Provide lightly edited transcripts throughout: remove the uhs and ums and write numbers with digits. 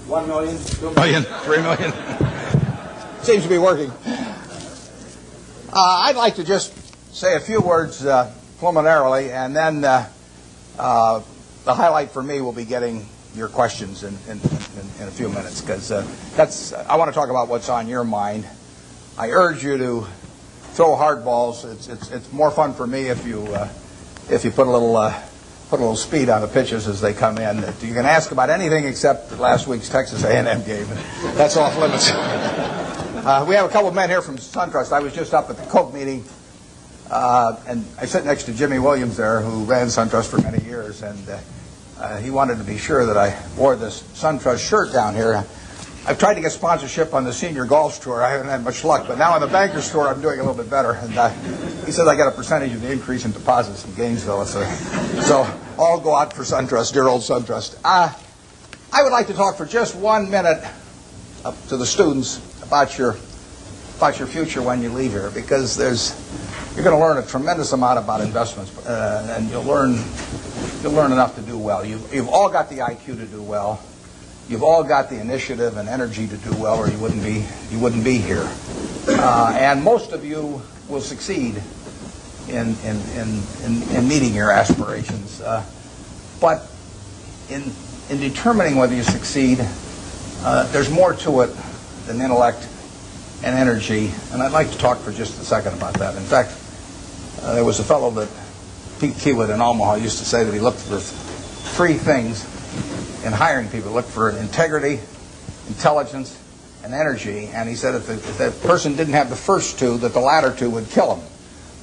1 million, 2 million, 3 million. Seems to be working. I'd like to just say a few words preliminarily, and then the highlight for me will be getting your questions in a few minutes, because I want to talk about what's on your mind. I urge you to throw hard balls. It's more fun for me if you put a little speed on the pitches as they come in. You can ask about anything except last week's Texas A&M game. That's off limits. We have a couple of men here from SunTrust. I was just up at the Coke meeting, and I sit next to Jimmy Williams there, who ran SunTrust for many years, and he wanted to be sure that I wore this SunTrust shirt down here. I've tried to get sponsorship on the Senior Golf Tour. I haven't had much luck, but now on the Bankers Tour, I'm doing a little bit better. And he says I got a percentage of the increase in deposits in Gainesville. So I'll go out for SunTrust, dear old SunTrust. I would like to talk for just 1 minute to the students about your future when you leave here, because you're going to learn a tremendous amount about investments, and you'll learn enough to do well. You've all got the IQ to do well. You've all got the initiative and energy to do well, or you wouldn't be here. And most of you will succeed in meeting your aspirations. But in determining whether you succeed, there's more to it than intellect and energy. And I'd like to talk for just a second about that. In fact, there was a fellow that Pete Kiewit in Omaha used to say that he looked for 3 things in hiring people. Look for integrity, intelligence, and energy. And he said if that person didn't have the first 2, that the latter 2 would kill them.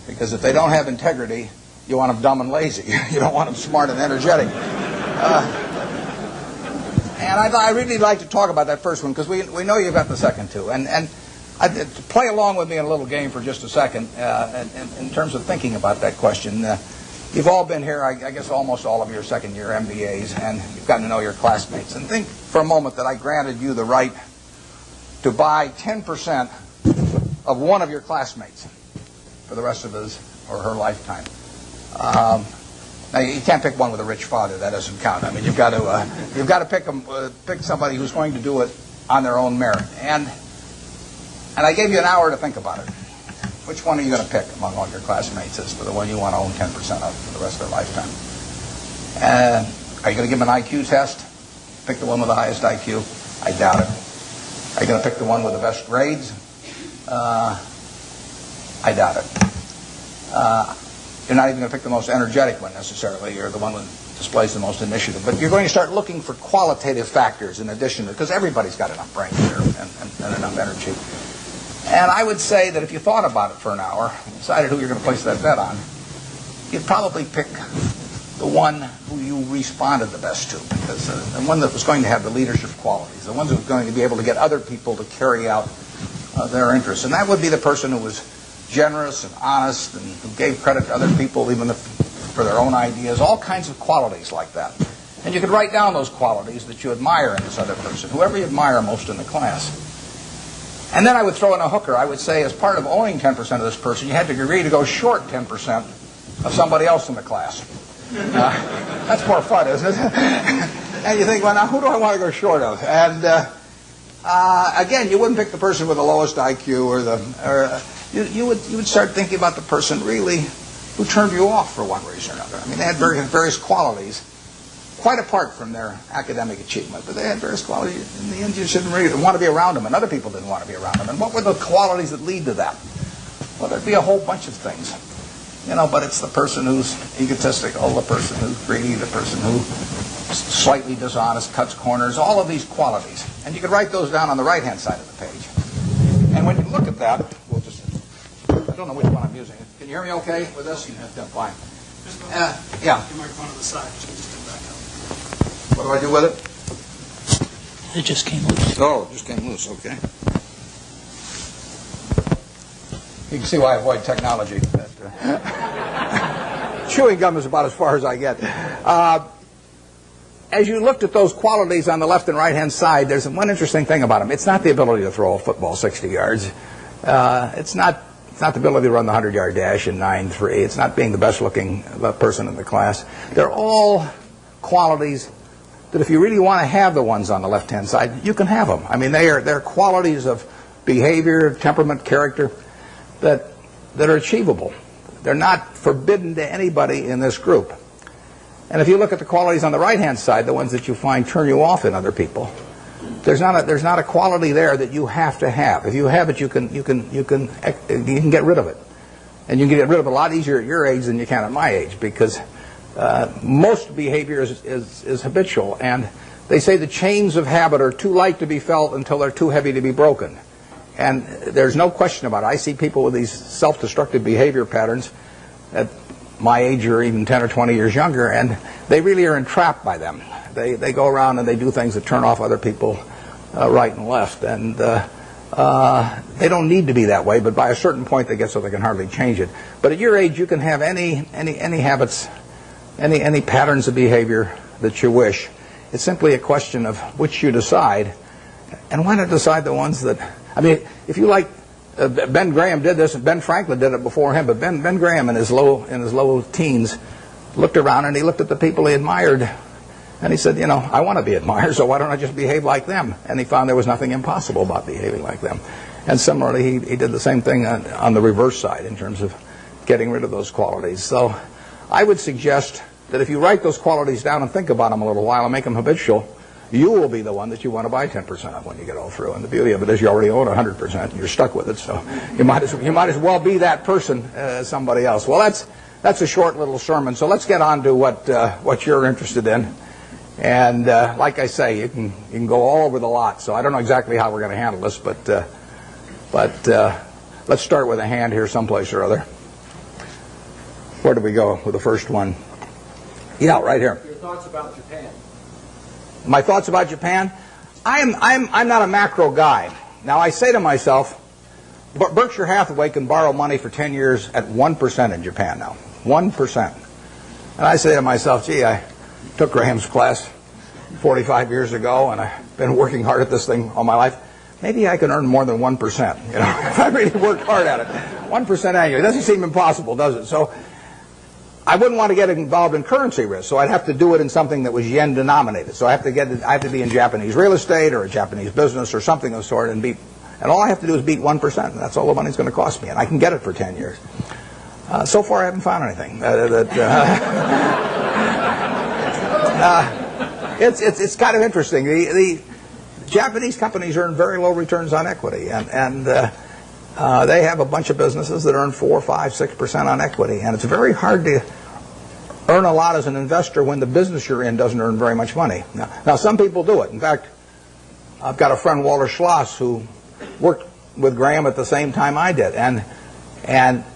Because if they don't have integrity, you want them dumb and lazy. You don't want them smart and energetic. And I'd really like to talk about that first one, because we know you've got the second 2. And to play along with me in a little game for just a second, in terms of thinking about that question. You've all been here, I guess almost all of your second-year MBAs, and you've gotten to know your classmates. And think for a moment that I granted you the right to buy 10% of one of your classmates for the rest of his or her lifetime. Now you can't pick one with a rich father; that doesn't count. I mean, you've got to pick somebody who's going to do it on their own merit. And I gave you an hour to think about it. Which one are you going to pick among all your classmates as for the one you want to own 10% of for the rest of their lifetime? Are you going to give them an IQ test? Pick the one with the highest IQ? I doubt it. Are you going to pick the one with the best grades? I doubt it. You're not even going to pick the most energetic one necessarily. You're the one that displays the most initiative. But you're going to start looking for qualitative factors in addition to, because everybody's got enough brain here and enough energy. And I would say that if you thought about it for an hour and decided who you're going to place that bet on, you'd probably pick the one who you responded the best to, because the one that was going to have the leadership qualities, the one that was going to be able to get other people to carry out their interests. And that would be the person who was generous and honest and who gave credit to other people even for their own ideas, all kinds of qualities like that. And you could write down those qualities that you admire in this other person, whoever you admire most in the class. And then I would throw in a hooker. I would say as part of owning 10% of this person, you had to agree to go short 10% of somebody else in the class. That's more fun, isn't it? And you think, well, now who do I want to go short of? And again, you wouldn't pick the person with the lowest IQ you would start thinking about the person really who turned you off for one reason or another. I mean, they had various qualities, quite apart from their academic achievement, but they had various qualities. In the end, you didn't really want to be around them, and other people didn't want to be around them. And what were the qualities that lead to that? Well, there'd be a whole bunch of things, but it's the person who's egotistical, the person who's greedy, the person who's slightly dishonest, cuts corners, all of these qualities. And you could write those down on the right-hand side of the page. And when you look at that, I don't know which one I'm using. Can you hear me okay with this? Yeah, fine. Yeah. Your microphone on the side. Just come back up. What do I do with it? It just came loose. Oh, it just came loose. Okay. You can see why I avoid technology. Chewing gum is about as far as I get. As you looked at those qualities on the left and right-hand side, there's one interesting thing about them. It's not the ability to throw a football 60 yards. It's not the ability to run the 100-yard dash in 9.3. It's not being the best-looking person in the class. They're all qualities that if you really want to have the ones on the left-hand side, you can have them. I mean, they're qualities of behavior, temperament, character that are achievable. They're not forbidden to anybody in this group. And if you look at the qualities on the right-hand side, the ones that you find turn you off in other people, there's not a quality there that you have to have. If you have it, you can get rid of it, and you can get rid of it a lot easier at your age than you can at my age, because most behavior is habitual, and they say the chains of habit are too light to be felt until they're too heavy to be broken. And there's no question about it. I see people with these self-destructive behavior patterns at my age or even 10 or 20 years younger, and they really are entrapped by them. They go around and they do things that turn off other people right and left, and they don't need to be that way, but by a certain point they get so they can hardly change it. But at your age, you can have any habits, any patterns of behavior that you wish. It's simply a question of which you decide, and why not decide the ones that, I mean, if you like, Ben Graham did this, and Ben Franklin did it before him, but Ben Graham in his low teens looked around and he looked at the people he admired, and he said, you know, I want to be admired, so why don't I just behave like them? And he found there was nothing impossible about behaving like them. And similarly, he did the same thing on the reverse side in terms of getting rid of those qualities. So I would suggest that if you write those qualities down and think about them a little while and make them habitual, you will be the one that you want to buy 10% of when you get all through. And the beauty of it is you already own 100%, and you're stuck with it. So you might as well be that person as somebody else. Well, that's a short little sermon. So let's get on to what you're interested in. And like I say, you can go all over the lot. So I don't know exactly how we're going to handle this, but let's start with a hand here someplace or other. Where do we go with the first one? Yeah, right here. Your thoughts about Japan. My thoughts about Japan? I'm not a macro guy. Now, I say to myself, Berkshire Hathaway can borrow money for 10 years at 1% in Japan now. 1%. And I say to myself, gee, I took Graham's class 45 years ago, and I've been working hard at this thing all my life. Maybe I can earn more than 1%, you know, if I really work hard at it. 1% annually. It doesn't seem impossible, does it? So I wouldn't want to get involved in currency risk, so I'd have to do it in something that was yen denominated. So I have to be in Japanese real estate or a Japanese business or something of the sort, and all I have to do is beat 1%. And that's all the money's going to cost me, and I can get it for 10 years. So far, I haven't found anything. It's kind of interesting. The Japanese companies earn very low returns on equity, and they have a bunch of businesses that earn 4, 5, 6% on equity, and it's very hard to earn a lot as an investor when the business you're in doesn't earn very much money. Now some people do it. In fact, I've got a friend, Walter Schloss, who worked with Graham at the same time I did, and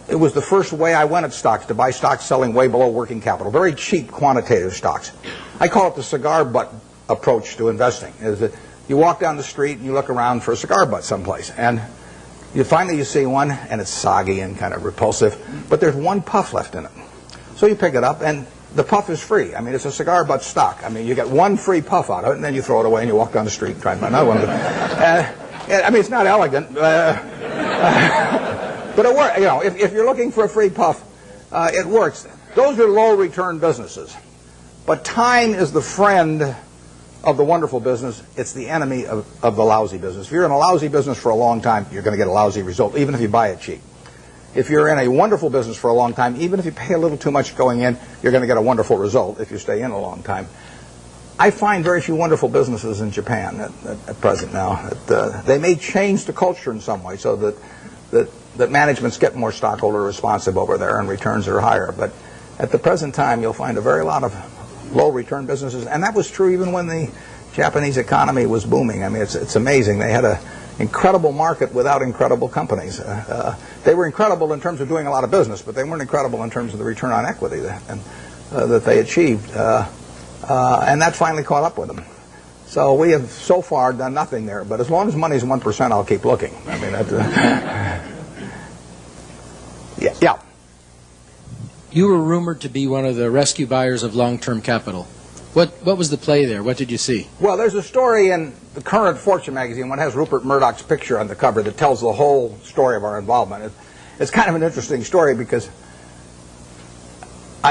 it was the first way I went at stocks, to buy stocks selling way below working capital, very cheap quantitative stocks. I call it the cigar butt approach to investing, is that you walk down the street and you look around for a cigar butt someplace, and you see one, and it's soggy and kind of repulsive, but there's one puff left in it. So you pick it up, and the puff is free. I mean, it's a cigar butt stock. I mean, you get one free puff out of it, and then you throw it away, and you walk down the street and try and find another one. I mean, it's not elegant, but it works. You know, if you're looking for a free puff, it works. Those are low return businesses. But time is the friend of the wonderful business. It's the enemy of the lousy business. If you're in a lousy business for a long time, you're going to get a lousy result, even if you buy it cheap. If you're in a wonderful business for a long time, even if you pay a little too much going in, you're going to get a wonderful result if you stay in a long time. I find very few wonderful businesses in Japan at present now. They may change the culture in some way so that managements get more stockholder responsive over there and returns are higher. But at the present time, you'll find a very lot of low return businesses, and that was true even when the Japanese economy was booming. I mean, it's amazing. They had an incredible market without incredible companies. They were incredible in terms of doing a lot of business, but they weren't incredible in terms of the return on equity that they achieved. And that finally caught up with them. So we have so far done nothing there, but as long as money's 1%, I'll keep looking. I mean, yeah. You were rumored to be one of the rescue buyers of long-term capital. What was the play there? What did you see? Well, there's a story in the current Fortune magazine, one has Rupert Murdoch's picture on the cover, that tells the whole story of our involvement. It's kind of an interesting story because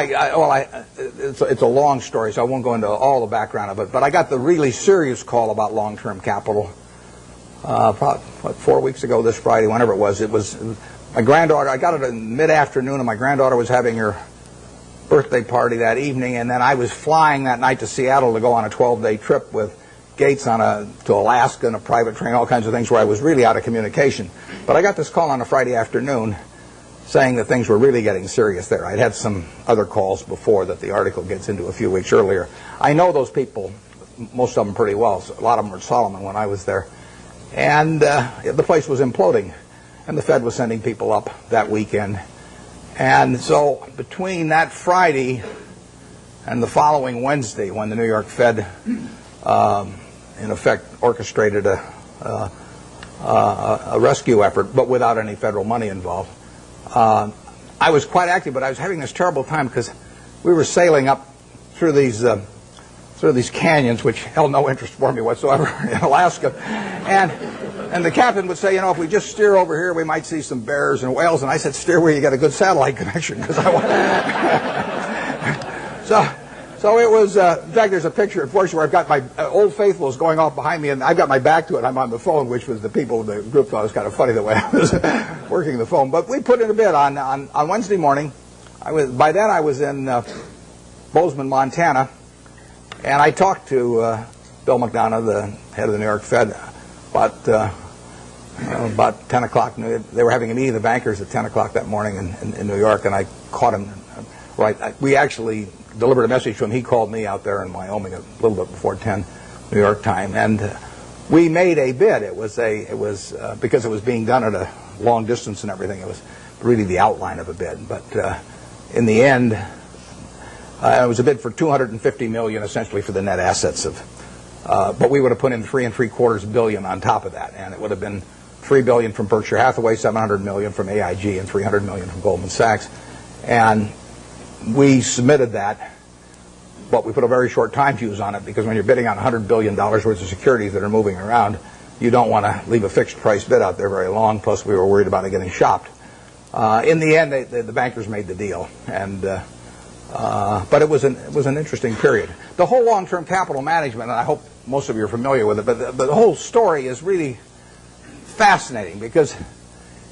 It's a long story, so I won't go into all the background of it. But I got the really serious call about long-term capital probably 4 weeks ago this Friday, whenever it was. It was my granddaughter. I got it in mid-afternoon, and my granddaughter was having her birthday party that evening, and then I was flying that night to Seattle to go on a 12-day trip with Gates to Alaska in a private train, all kinds of things where I was really out of communication. But I got this call on a Friday afternoon saying that things were really getting serious there. I'd had some other calls before that the article gets into a few weeks earlier. I know those people, most of them pretty well. A lot of them were Solomon when I was there. And the place was imploding, and the Fed was sending people up that weekend. And so between that Friday and the following Wednesday, when the New York Fed, in effect, orchestrated a rescue effort, but without any federal money involved, I was quite active, but I was having this terrible time because we were sailing up through these canyons, which held no interest for me whatsoever, in Alaska. And the captain would say, if we just steer over here, we might see some bears and whales. And I said, steer where you get a good satellite connection, because I want. So it was. In fact, there's a picture, unfortunately, where I've got my Old Faithfuls going off behind me, and I've got my back to it. I'm on the phone, which was the people in the group thought it was kind of funny the way I was working the phone. But we put in a bid on Wednesday morning. By then I was in Bozeman, Montana, and I talked to Bill McDonough, the head of the New York Fed, about 10 o'clock. They were having a meeting of the bankers at 10 o'clock that morning in New York, and I caught him. We actually delivered a message to him. He called me out there in Wyoming a little bit before 10 New York time, and we made a bid. It was because it was being done at a long distance and everything. It was really the outline of a bid, but in the end, it was a bid for $250 million, essentially for the net assets of. But we would have put in $3.75 billion on top of that, and it would have been $3 billion from Berkshire Hathaway, $700 million from AIG, and $300 million from Goldman Sachs. And we submitted that, but we put a very short time fuse on it, because when you're bidding on $100 billion worth of securities that are moving around, you don't want to leave a fixed price bid out there very long. Plus, we were worried about it getting shopped. In the end, the bankers made the deal, and but it was an interesting period. The whole long-term capital management, and I hope most of you are familiar with it, but the whole story is really fascinating, because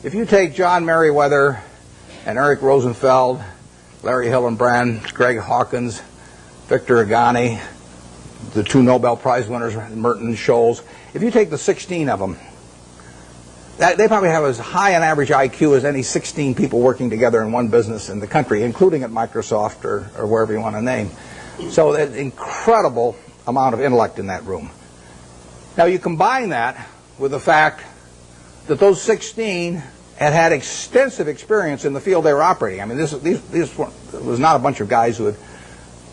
if you take John Merriweather and Eric Rosenfeld, Larry Hillenbrand, Greg Hawkins, Victor Agani, the two Nobel Prize winners, Merton and Scholes, if you take the 16 of them, they probably have as high an average IQ as any 16 people working together in one business in the country, including at Microsoft or wherever you want to name. So there's an incredible amount of intellect in that room. Now you combine that with the fact that those 16 had extensive experience in the field they were operating. I mean, this was not a bunch of guys who had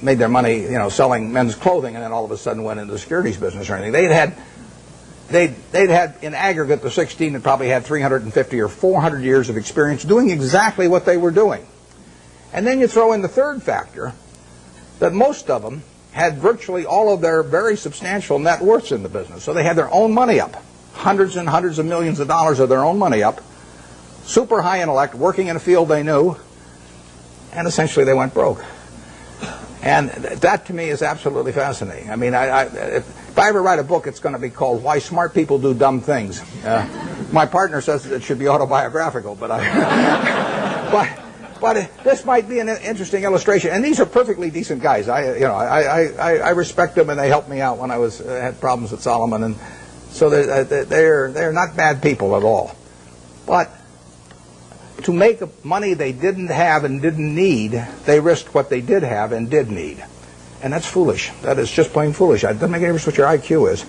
made their money, selling men's clothing, and then all of a sudden went into the securities business or anything. They'd had in aggregate, the 16 had probably had 350 or 400 years of experience doing exactly what they were doing. And then you throw in the third factor, that most of them had virtually all of their very substantial net worths in the business. So they had their own money up, hundreds and hundreds of millions of dollars of their own money up, super high intellect, working in a field they knew, and essentially they went broke. And that to me is absolutely fascinating. I mean, if I ever write a book, it's going to be called Why Smart People Do Dumb Things. My partner says it should be autobiographical, but this might be an interesting illustration. And these are perfectly decent guys. I respect them, and they helped me out when I had problems with Solomon, and so they're not bad people at all. But to make money they didn't have and didn't need, they risked what they did have and did need. And that's foolish. That is just plain foolish. It doesn't make any difference what your IQ is.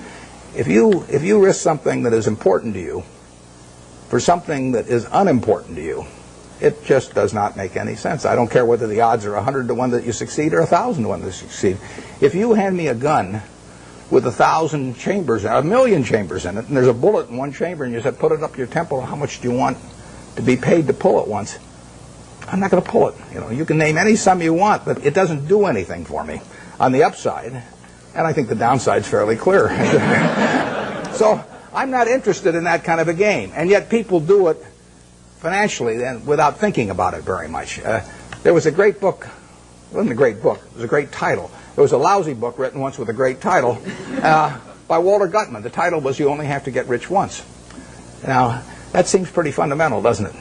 If you risk something that is important to you for something that is unimportant to you, it just does not make any sense. I don't care whether the odds are 100 to 1 that you succeed or 1,000 to 1 that you succeed. If you hand me a gun with 1,000 chambers, 1,000,000 chambers in it, and there's a bullet in one chamber, and you said, put it up your temple, how much do you want to be paid to pull it once? I'm not going to pull it. You can name any sum you want, but it doesn't do anything for me on the upside, and I think the downside's fairly clear. So I'm not interested in that kind of a game, and yet people do it financially and without thinking about it very much. There was a great book It wasn't a great book. It was a great title. It was a lousy book written once with a great title by Walter Gutman. The title was You Only Have to Get Rich Once. Now, that seems pretty fundamental, doesn't it?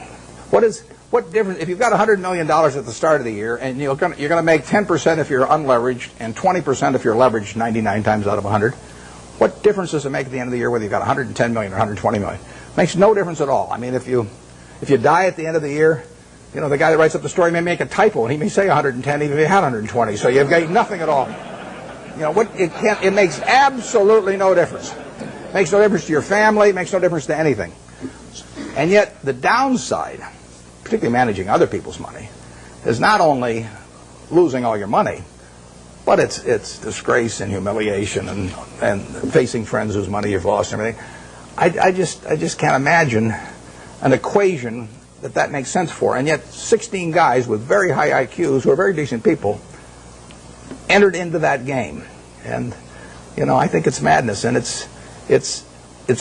What difference, if you've got $100 million at the start of the year, and you're going to make 10% if you're unleveraged and 20% if you're leveraged 99 times out of 100, what difference does it make at the end of the year whether you've got 110 million or 120 million? It makes no difference at all. I mean, if you die at the end of the year, you know, the guy that writes up the story may make a typo, and he may say 110 even if he had 120, so you've got nothing at all. You know, it makes absolutely no difference. It makes no difference to your family, it makes no difference to anything. And yet, the downside, particularly managing other people's money, is not only losing all your money, but it's disgrace and humiliation and facing friends whose money you've lost and everything. I just can't imagine an equation that makes sense for. And yet 16 guys with very high IQs who are very decent people entered into that game. And, you know, I think it's madness. And it's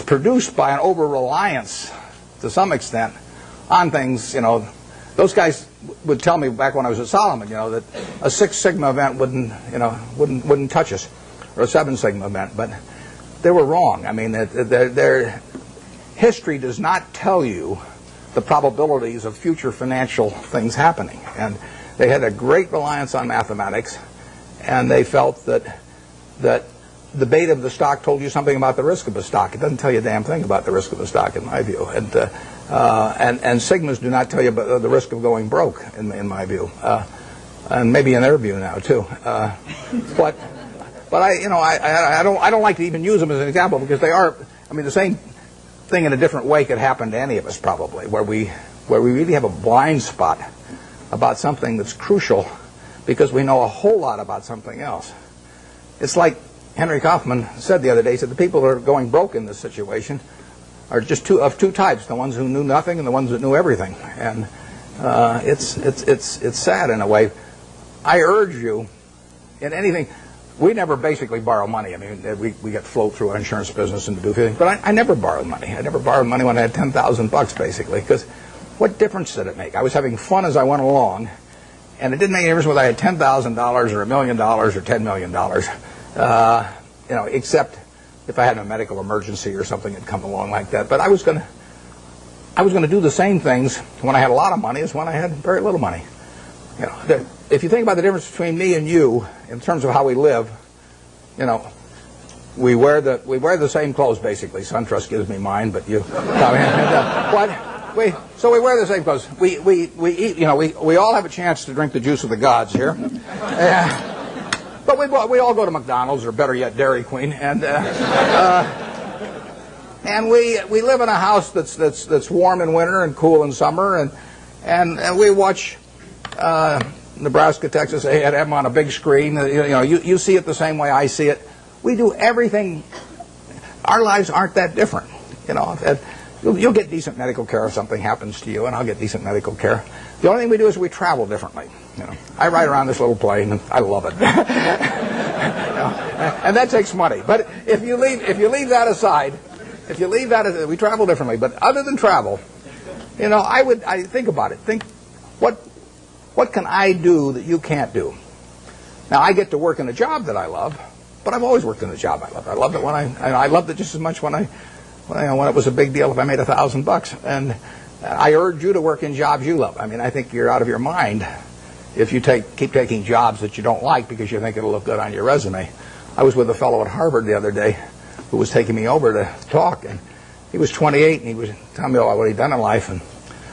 produced by an over-reliance, to some extent, on things, you know. Those guys would tell me back when I was at Solomon, you know, that a 6 sigma event wouldn't touch us, or a 7 sigma event. But they were wrong. I mean, their history does not tell you the probabilities of future financial things happening. And they had a great reliance on mathematics, and they felt that the beta of the stock told you something about the risk of the stock. It doesn't tell you a damn thing about the risk of the stock, in my view. And sigmas do not tell you about the risk of going broke, in my view, and maybe in their view now too. But I don't like to even use them as an example, because they are. I mean, the same thing in a different way could happen to any of us, probably, where we really have a blind spot about something that's crucial because we know a whole lot about something else. It's like Henry Kaufman said the other day. He said the people who are going broke in this situation are just two types: the ones who knew nothing and the ones that knew everything. And it's sad in a way. I urge you, in anything. We never basically borrow money. I mean, we get float through our insurance business and to do things. But I never borrowed money. I never borrowed money when I had $10,000 basically, because what difference did it make? I was having fun as I went along, and it didn't make any difference whether I had $10,000 or $1 million or $10 million. You know, except if I had a medical emergency or something had come along like that. But I was going to do the same things when I had a lot of money as when I had very little money. You know, if you think about the difference between me and you in terms of how we live, you know, we wear the same clothes basically. SunTrust gives me mine, but you. So we wear the same clothes. We eat. You know, we all have a chance to drink the juice of the gods here. But we all go to McDonald's, or better yet, Dairy Queen, and we live in a house that's warm in winter and cool in summer, and we watch Nebraska, Texas A&M on a big screen. You see it the same way I see it. We do everything. Our lives aren't that different. You know, you'll get decent medical care if something happens to you, and I'll get decent medical care. The only thing we do is we travel differently. You know, I ride around this little plane, and I love it. You know, and that takes money. But if you leave that aside, we travel differently. But other than travel, you know, I think about it. Think what can I do that you can't do? Now, I get to work in a job that I love, but I've always worked in a job I love. I loved it when I loved it just as much when it was a big deal if I made $1,000. And I urge you to work in jobs you love. I mean, I think you're out of your mind if you keep taking jobs that you don't like because you think it'll look good on your resume. I was with a fellow at Harvard the other day who was taking me over to talk, and he was 28, and he was telling me what he'd done in life,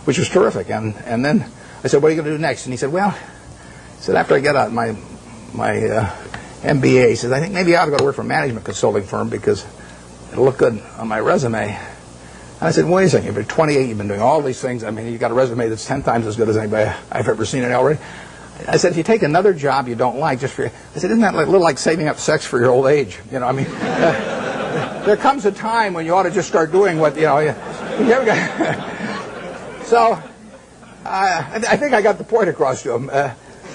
which was terrific. And then I said, "What are you going to do next?" And he said, after I get out my MBA, he says, "I think maybe I ought to go to work for a management consulting firm because it'll look good on my resume." And I said, "Wait a second, you've been 28, you've been doing all these things. I mean, you've got a resume that's 10 times as good as anybody I've ever seen it already." I said, "If you take another job you don't like, I said, isn't that a little like saving up sex for your old age? You know, I mean, there comes a time when you ought to just start doing what, you know, you ever got." So, I think I got the point across to him.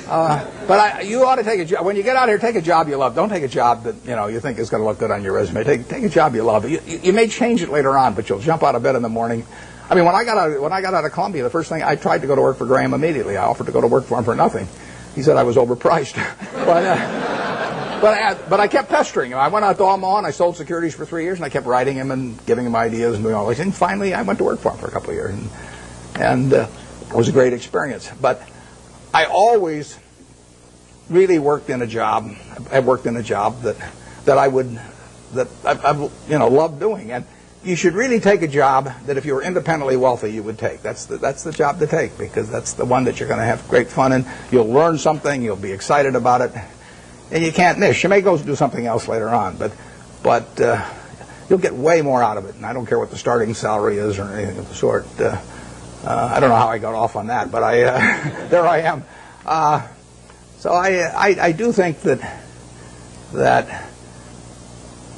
But you ought to take a job. When you get out here, take a job you love. Don't take a job that you think is going to look good on your resume. Take a job you love. You may change it later on, but you'll jump out of bed in the morning. I mean, when I got out of Columbia, the first thing I tried to go to work for Graham immediately. I offered to go to work for him for nothing, he said I was overpriced. But I kept pestering him. I went out to Omaha and I sold securities for 3 years, and I kept writing him and giving him ideas and doing all these things. Finally, I went to work for him for a couple of years, and it was a great experience. But I always really worked in a job. I worked in a job that I loved doing. And you should really take a job that if you were independently wealthy, you would take. That's the job to take, because that's the one that you're going to have great fun in. You'll learn something. You'll be excited about it. And you can't miss. You may go do something else later on, but you'll get way more out of it. And I don't care what the starting salary is or anything of the sort. I don't know how I got off on that, but there I am. So I do think that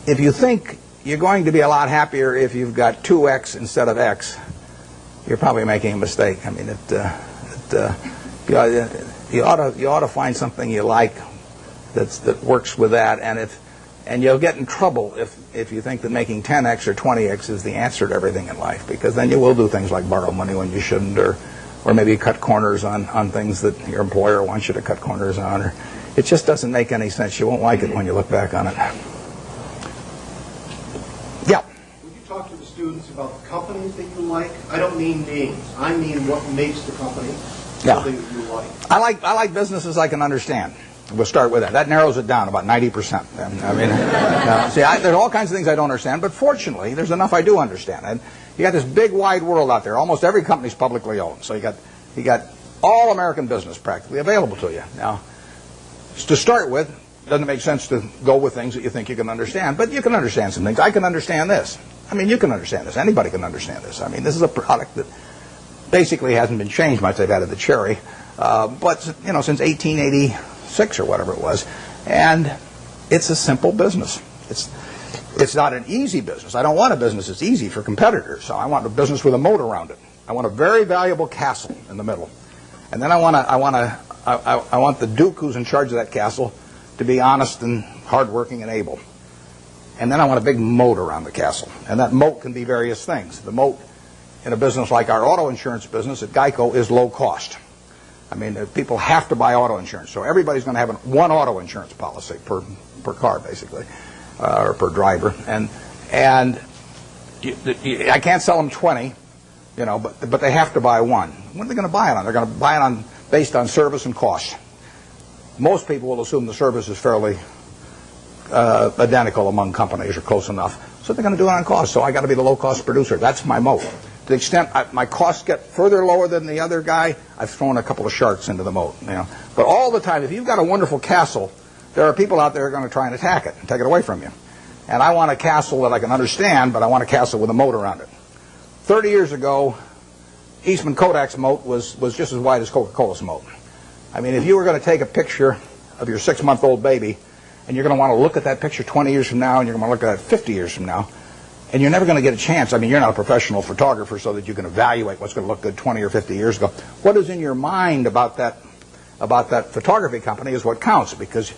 if you think you're going to be a lot happier if you've got 2x instead of x, you're probably making a mistake. I mean, you ought to find something you like that works with that, and you'll get in trouble if you think that making 10x or 20x is the answer to everything in life, because then you will do things like borrow money when you shouldn't, or maybe cut corners on things that your employer wants you to cut corners on. Or it just doesn't make any sense. You won't like it when you look back on it. Yeah. Would you talk to the students about the companies that you like? I don't mean names. I mean what makes the company something that you like. I like businesses I can understand. We'll start with that. That narrows it down about 90%. I mean, there's all kinds of things I don't understand, but fortunately, there's enough I do understand. And you got this big, wide world out there. Almost every company's publicly owned, so you got all American business practically available to you. Now, to start with, it doesn't make sense to go with things that you think you can understand, but you can understand some things. I can understand this. I mean, you can understand this. Anybody can understand this. I mean, this is a product that basically hasn't been changed much. They've added the cherry, but since 1886 or whatever it was, and it's a simple business. It's not an easy business. I don't want a business that's easy for competitors. So I want a business with a moat around it. I want a very valuable castle in the middle, and then I want the duke who's in charge of that castle to be honest and hardworking and able. And then I want a big moat around the castle, and that moat can be various things. The moat in a business like our auto insurance business at GEICO is low cost. I mean, people have to buy auto insurance, so everybody's going to have one auto insurance policy per car, basically, or per driver. And I can't sell them 20, but they have to buy one. What are they going to buy it on? They're going to buy it based on service and cost. Most people will assume the service is fairly identical among companies or close enough, so they're going to do it on cost. So I got to be the low-cost producer. That's my moat. To the extent my costs get further lower than the other guy, I've thrown a couple of sharks into the moat. But all the time, if you've got a wonderful castle, there are people out there who are going to try and attack it and take it away from you. And I want a castle that I can understand, but I want a castle with a moat around it. 30 years ago, Eastman Kodak's moat was just as wide as Coca-Cola's moat. I mean, if you were going to take a picture of your 6-month-old baby, and you're going to want to look at that picture 20 years from now, and you're going to want to look at it 50 years from now, and you're never going to get a chance. I mean, you're not a professional photographer so that you can evaluate what's going to look good 20 or 50 years ago. What is in your mind about that photography company is what counts, because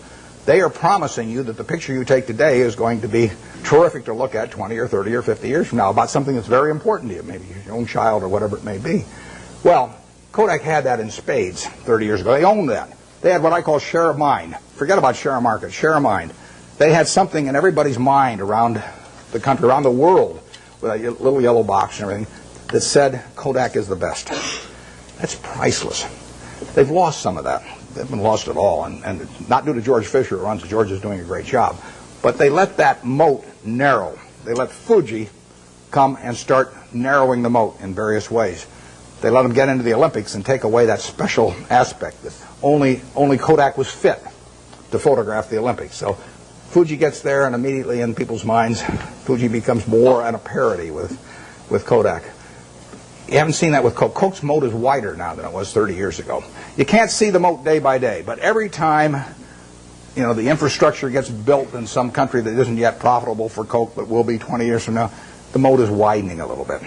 they are promising you that the picture you take today is going to be terrific to look at 20 or 30 or 50 years from now about something that's very important to you, maybe your own child or whatever it may be. Well, Kodak had that in spades 30 years ago. They owned that. They had what I call share of mind. Forget about share of market, share of mind. They had something in everybody's mind around the country, around the world, with a little yellow box and everything, that said Kodak is the best. That's priceless. They've lost some of that. They haven't lost it all, and not due to George Fisher, who runs it. George is doing a great job. But they let that moat narrow. They let Fuji come and start narrowing the moat in various ways. They let them get into the Olympics and take away that special aspect that only Kodak was fit to photograph the Olympics. So Fuji gets there, and immediately in people's minds, Fuji becomes more and a parity with Kodak. You haven't seen that with Coke. Coke's moat is wider now than it was 30 years ago. You can't see the moat day by day, but every time the infrastructure gets built in some country that isn't yet profitable for Coke but will be 20 years from now, the moat is widening a little bit.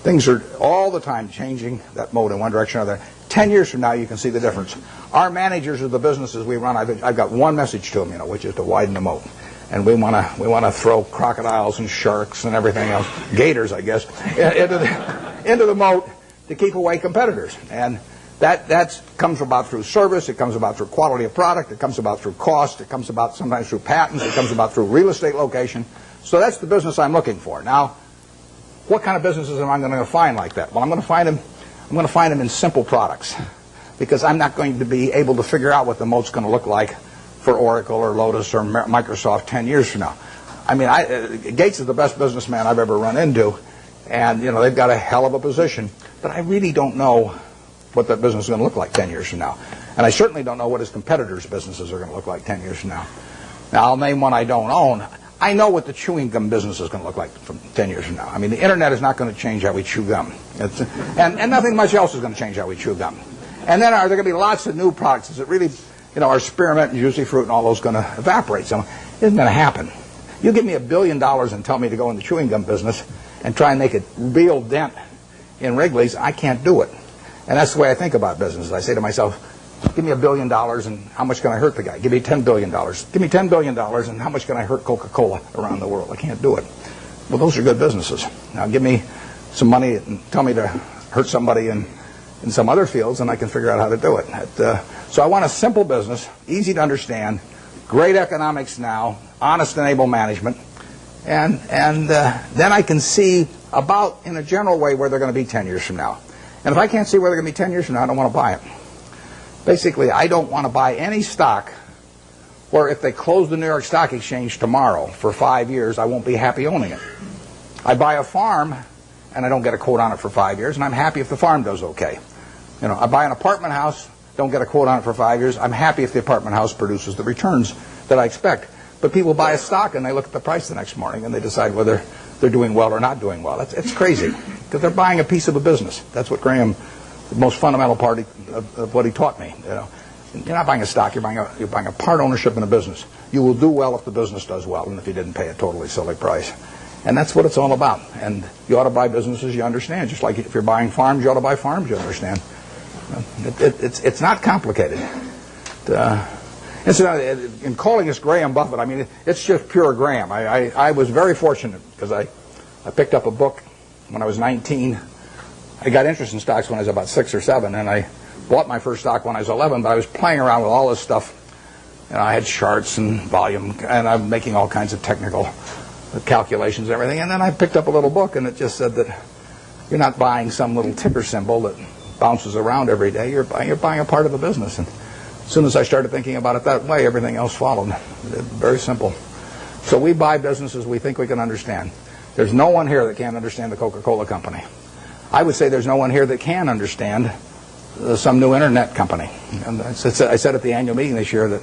Things are all the time changing that moat in one direction or another. 10 years from now, you can see the difference. Our managers of the businesses we run, I've got one message to them, which is to widen the moat. And we want to throw crocodiles and sharks and everything else, gators, I guess, into the moat to keep away competitors. And That comes about through service, it comes about through quality of product, it comes about through cost, it comes about sometimes through patents, it comes about through real estate location. So that's the business I'm looking for. Now, what kind of businesses am I going to find like that? Well, I'm going to find them in simple products, because I'm not going to be able to figure out what the moat's going to look like for Oracle or Lotus or Microsoft 10 years from now. I mean, Gates is the best businessman I've ever run into, and they've got a hell of a position, but I really don't know what that business is going to look like 10 years from now. And I certainly don't know what his competitors' businesses are going to look like 10 years from now. Now, I'll name one I don't own. I know what the chewing gum business is going to look like from 10 years from now. I mean, the internet is not going to change how we chew gum. And nothing much else is going to change how we chew gum. And then are there going to be lots of new products? Is it really, our spearmint and juicy fruit and all those going to evaporate? So it isn't going to happen. You give me $1 billion and tell me to go in the chewing gum business and try and make a real dent in Wrigley's, I can't do it. And that's the way I think about business. I say to myself, give me $1 billion and how much can I hurt the guy? Give me $10 billion. Give me $10 billion and how much can I hurt Coca-Cola around the world? I can't do it. Well, those are good businesses. Now give me some money and tell me to hurt somebody in some other fields and I can figure out how to do it. So I want a simple business, easy to understand, great economics now, honest and able management, and then I can see about, in a general way, where they're going to be 10 years from now. And if I can't see where they're going to be 10 years from now, I don't want to buy it. Basically, I don't want to buy any stock where if they close the New York Stock Exchange tomorrow for 5 years, I won't be happy owning it. I buy a farm, and I don't get a quote on it for 5 years, and I'm happy if the farm does okay. I buy an apartment house, don't get a quote on it for 5 years, I'm happy if the apartment house produces the returns that I expect. But people buy a stock, and they look at the price the next morning, and they decide whether they're doing well or not doing well. It's crazy, because they're buying a piece of a business. That's what Graham, the most fundamental part of what he taught me. You're not buying a stock, you're buying a part ownership in a business. You will do well if the business does well, and if you didn't pay a totally silly price. And that's what it's all about. And you ought to buy businesses you understand. Just like if you're buying farms, you ought to buy farms you understand. It's not complicated. Incidentally, in calling this Graham Buffett, I mean, it's just pure Graham. I was very fortunate because I picked up a book when I was 19. I got interested in stocks when I was about 6 or 7, and I bought my first stock when I was 11, but I was playing around with all this stuff. I had charts and volume, and I'm making all kinds of technical calculations and everything. And then I picked up a little book, and it just said that you're not buying some little ticker symbol that bounces around every day. You're buying a part of a business. And as soon as I started thinking about it that way, everything else followed. Very simple. So we buy businesses we think we can understand. There's no one here that can't understand the Coca-Cola company. I would say there's no one here that can understand some new internet company. And I said at the annual meeting this year that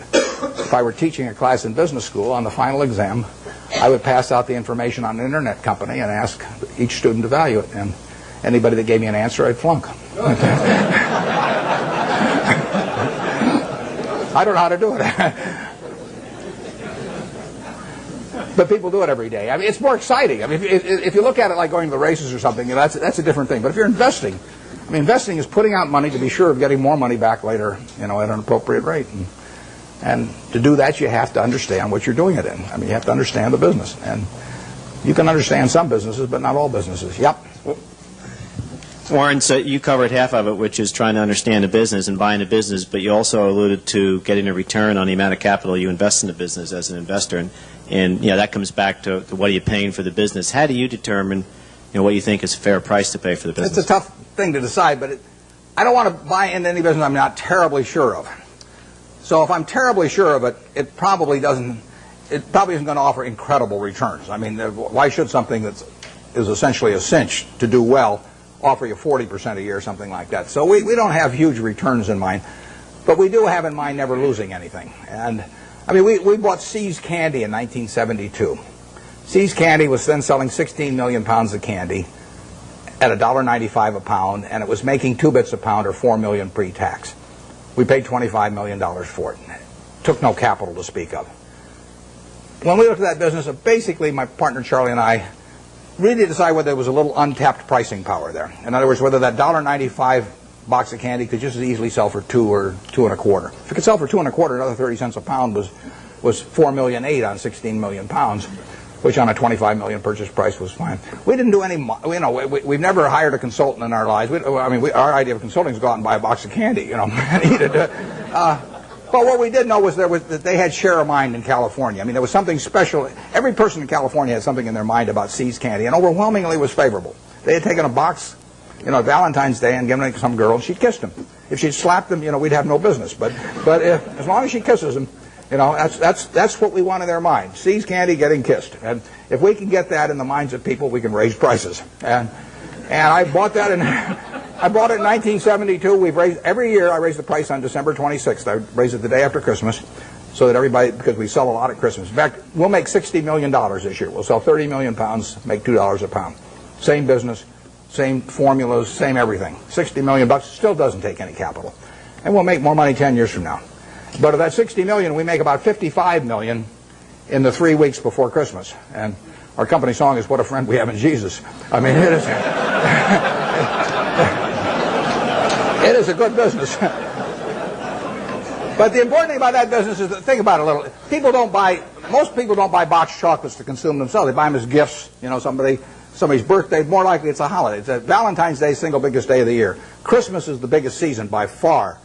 if I were teaching a class in business school, on the final exam, I would pass out the information on an internet company and ask each student to value it. And anybody that gave me an answer, I'd flunk. I don't know how to do it. But people do it every day. I mean, it's more exciting. I mean, if you look at it like going to the races or something, that's a different thing. But if you're investing, I mean, investing is putting out money to be sure of getting more money back later, at an appropriate rate. And to do that, you have to understand what you're doing it in. I mean, you have to understand the business. And you can understand some businesses, but not all businesses. Yep. Warren, so you covered half of it, which is trying to understand a business and buying a business, but you also alluded to getting a return on the amount of capital you invest in the business as an investor. And that comes back to what are you paying for the business. How do you determine what you think is a fair price to pay for the business? It's a tough thing to decide, but I don't want to buy into any business I'm not terribly sure of. So if I'm terribly sure of it, it probably isn't going to offer incredible returns. I mean, why should something that is essentially a cinch to do well offer you 40% a year or something like that? So we don't have huge returns in mind, but we do have in mind never losing anything. And I mean, we bought See's Candy in 1972. See's Candy was then selling 16 million pounds of candy at $1.95 a pound, and it was making 2 bits a pound or $4 million pre-tax. We paid $25 million for it. Took no capital to speak of. When we looked at that business, basically my partner Charlie and I really decided whether there was a little untapped pricing power there. In other words, whether that $1.95 box of candy could just as easily sell for $2 or $2.25. If it could sell for $2.25, another 30 cents a pound was $4.8 million on 16 million pounds. which on a $25 million purchase price was fine. We didn't do any, we've never hired a consultant in our lives. Our idea of consulting is go out and buy a box of candy, and eat it. But what we did know was that they had share of mind in California. I mean, there was something special. Every person in California had something in their mind about See's candy, and overwhelmingly was favorable. They had taken a box, Valentine's Day, and given it to some girl, and she'd kissed him. If she'd slapped him, we'd have no business. But as long as she kisses him, that's what we want in their mind. See's candy getting kissed. And if we can get that in the minds of people, we can raise prices. And I bought that I bought it in 1972. We've raised every year. I raise the price on December 26th. I raise it the day after Christmas, so that everybody, because we sell a lot at Christmas. In fact, we'll make $60 million this year. We'll sell 30 million pounds, make $2 a pound. Same business, same formulas, same everything. 60 million bucks still doesn't take any capital, and we'll make more money 10 years from now. But of that 60 million, we make about 55 million in the 3 weeks before Christmas. And our company song is "What a Friend We Have in Jesus." I mean, it is. It is a good business. But the important thing about that business is that, think about it a little. Most people don't buy boxed chocolates to consume themselves. They buy them as gifts. Somebody's birthday. More likely it's a holiday. It's Valentine's Day, single biggest day of the year. Christmas is the biggest season by far.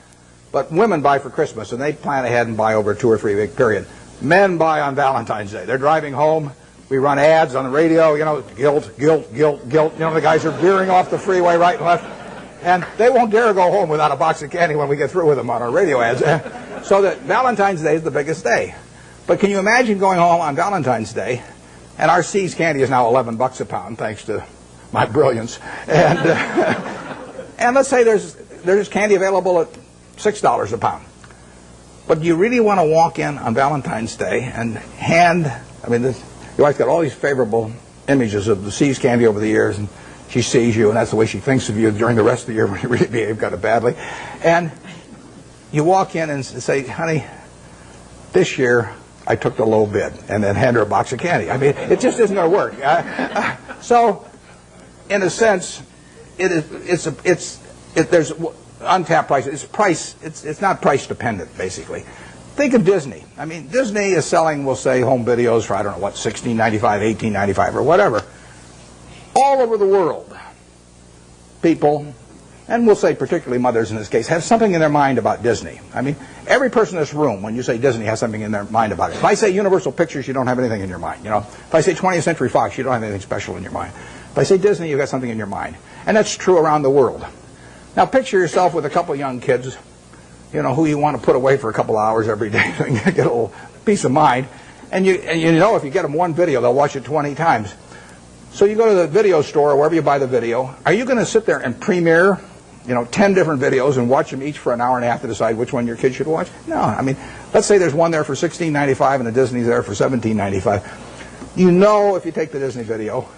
But women buy for Christmas, and they plan ahead and buy over a 2 or 3 week period. Men buy on Valentine's Day. They're driving home. We run ads on the radio, guilt. The guys are veering off the freeway right and left. And they won't dare go home without a box of candy when we get through with them on our radio ads. So that Valentine's Day is the biggest day. But can you imagine going home on Valentine's Day, and our See's candy is now $11 a pound, thanks to my brilliance. And let's say there's candy available at $6 a pound. But do you really want to walk in on Valentine's Day and your wife's got all these favorable images of the See's candy over the years, and she sees you, and that's the way she thinks of you during the rest of the year when you really behave kind of badly. And you walk in and say, "Honey, this year I took the low bid," and then hand her a box of candy. I mean, it just isn't going to work. So, in a sense, there's untapped price. It's not price dependent, basically. Think of Disney. I mean, Disney is selling, we'll say, home videos for, $16.95, $18.95, or whatever. All over the world, people, and we'll say particularly mothers in this case, have something in their mind about Disney. I mean, every person in this room, when you say Disney, has something in their mind about it. If I say Universal Pictures, you don't have anything in your mind. If I say 20th Century Fox, you don't have anything special in your mind. If I say Disney, you've got something in your mind. And that's true around the world. Now, picture yourself with a couple young kids, who you want to put away for a couple hours every day so you can get a little peace of mind. And if you get them one video, they'll watch it 20 times. So you go to the video store or wherever you buy the video. Are you going to sit there and premiere, 10 different videos and watch them each for an hour and a half to decide which one your kid should watch? No. I mean, let's say there's one there for $16.95 and the Disney's there for $17.95. If you take the Disney video,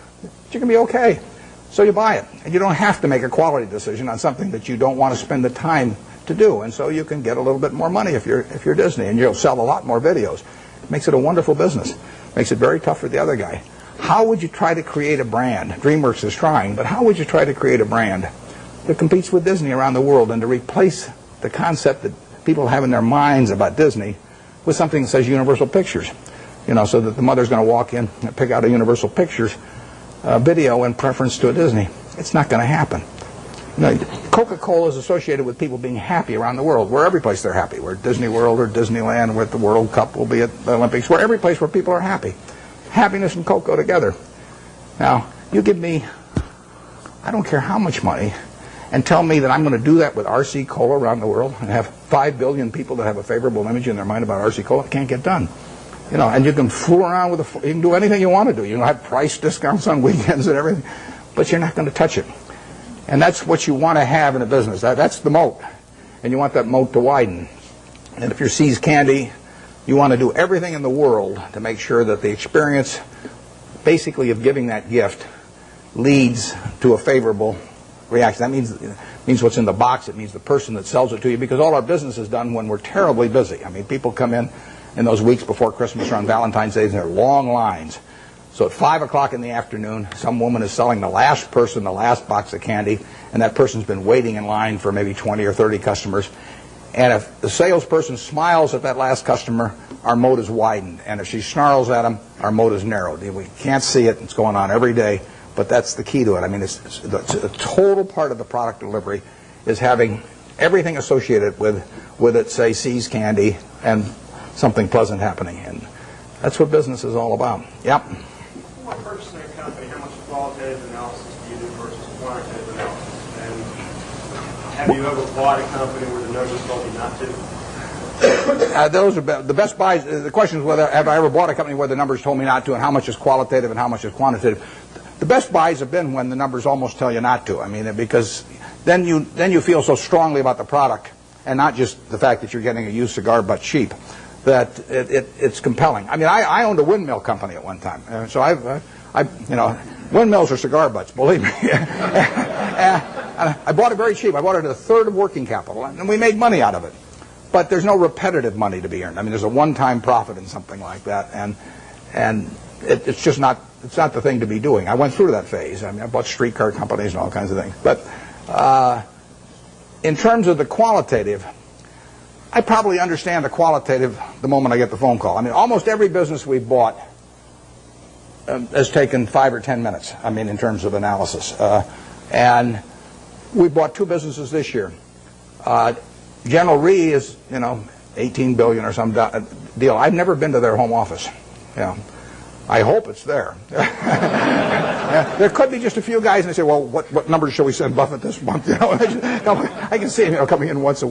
you're going to be okay. So you buy it. And you don't have to make a quality decision on something that you don't want to spend the time to do. And so you can get a little bit more money if you're Disney, and you'll sell a lot more videos. It makes it a wonderful business. Makes it very tough for the other guy. How would you try to create a brand? DreamWorks is trying, but how would you try to create a brand that competes with Disney around the world and to replace the concept that people have in their minds about Disney with something that says Universal Pictures? So that the mother's going to walk in and pick out a Universal Pictures video in preference to a Disney. It's not going to happen. Coca-Cola is associated with people being happy around the world. We're every place they're happy. We're at Disney World or Disneyland. We're at the World Cup. We'll be at the Olympics. We're every place where people are happy. Happiness and Coke go together. Now, you give me, I don't care how much money, and tell me that I'm going to do that with RC Cola around the world and have 5 billion people that have a favorable image in their mind about RC Cola. It can't get done. And you can fool around with you can do anything you want to do. You can have price discounts on weekends and everything, but you're not going to touch it. And that's what you want to have in a business. That's the moat. And you want that moat to widen. And if you're See's Candy, you want to do everything in the world to make sure that the experience, basically, of giving that gift leads to a favorable reaction. That means what's in the box. It means the person that sells it to you, because all our business is done when we're terribly busy. I mean, people come in those weeks before Christmas or on Valentine's Day, and there are long lines. So at 5 o'clock in the afternoon, some woman is selling the last person the last box of candy, and that person's been waiting in line for maybe 20 or 30 customers. And if the salesperson smiles at that last customer, our moat is widened. And if she snarls at them, our moat is narrowed. We can't see it. It's going on every day. But that's the key to it. I mean, it's a total part of the product delivery is having everything associated with it, say, See's Candy and something pleasant happening. And that's what business is all about. Yep. When purchasing a company, how much qualitative analysis do you do versus quantitative analysis? And have you ever bought a company where the numbers told you not to? Those are the best buys. The question is whether have I ever bought a company where the numbers told me not to, and how much is qualitative and how much is quantitative. The best buys have been when the numbers almost tell you not to. I mean, because then you feel so strongly about the product, and not just the fact that you're getting a used cigar butt cheap, that it's compelling. I mean, I owned a windmill company at one time, so windmills are cigar butts, believe me. I bought it very cheap. I bought it at a third of working capital, and we made money out of it. But there's no repetitive money to be earned. I mean, there's a one-time profit in something like that, and it's just not. It's not the thing to be doing. I went through that phase. I mean, I bought streetcar companies and all kinds of things. But in terms of the qualitative, I probably understand the qualitative the moment I get the phone call. I mean, almost every business we've bought has taken 5 or 10 minutes, I mean, in terms of analysis. And we bought 2 businesses this year. General Re is, $18 billion or some deal. I've never been to their home office. I hope it's there. There could be just a few guys, and they say, "Well, what numbers shall we send Buffett this month?" I can see him, coming in once a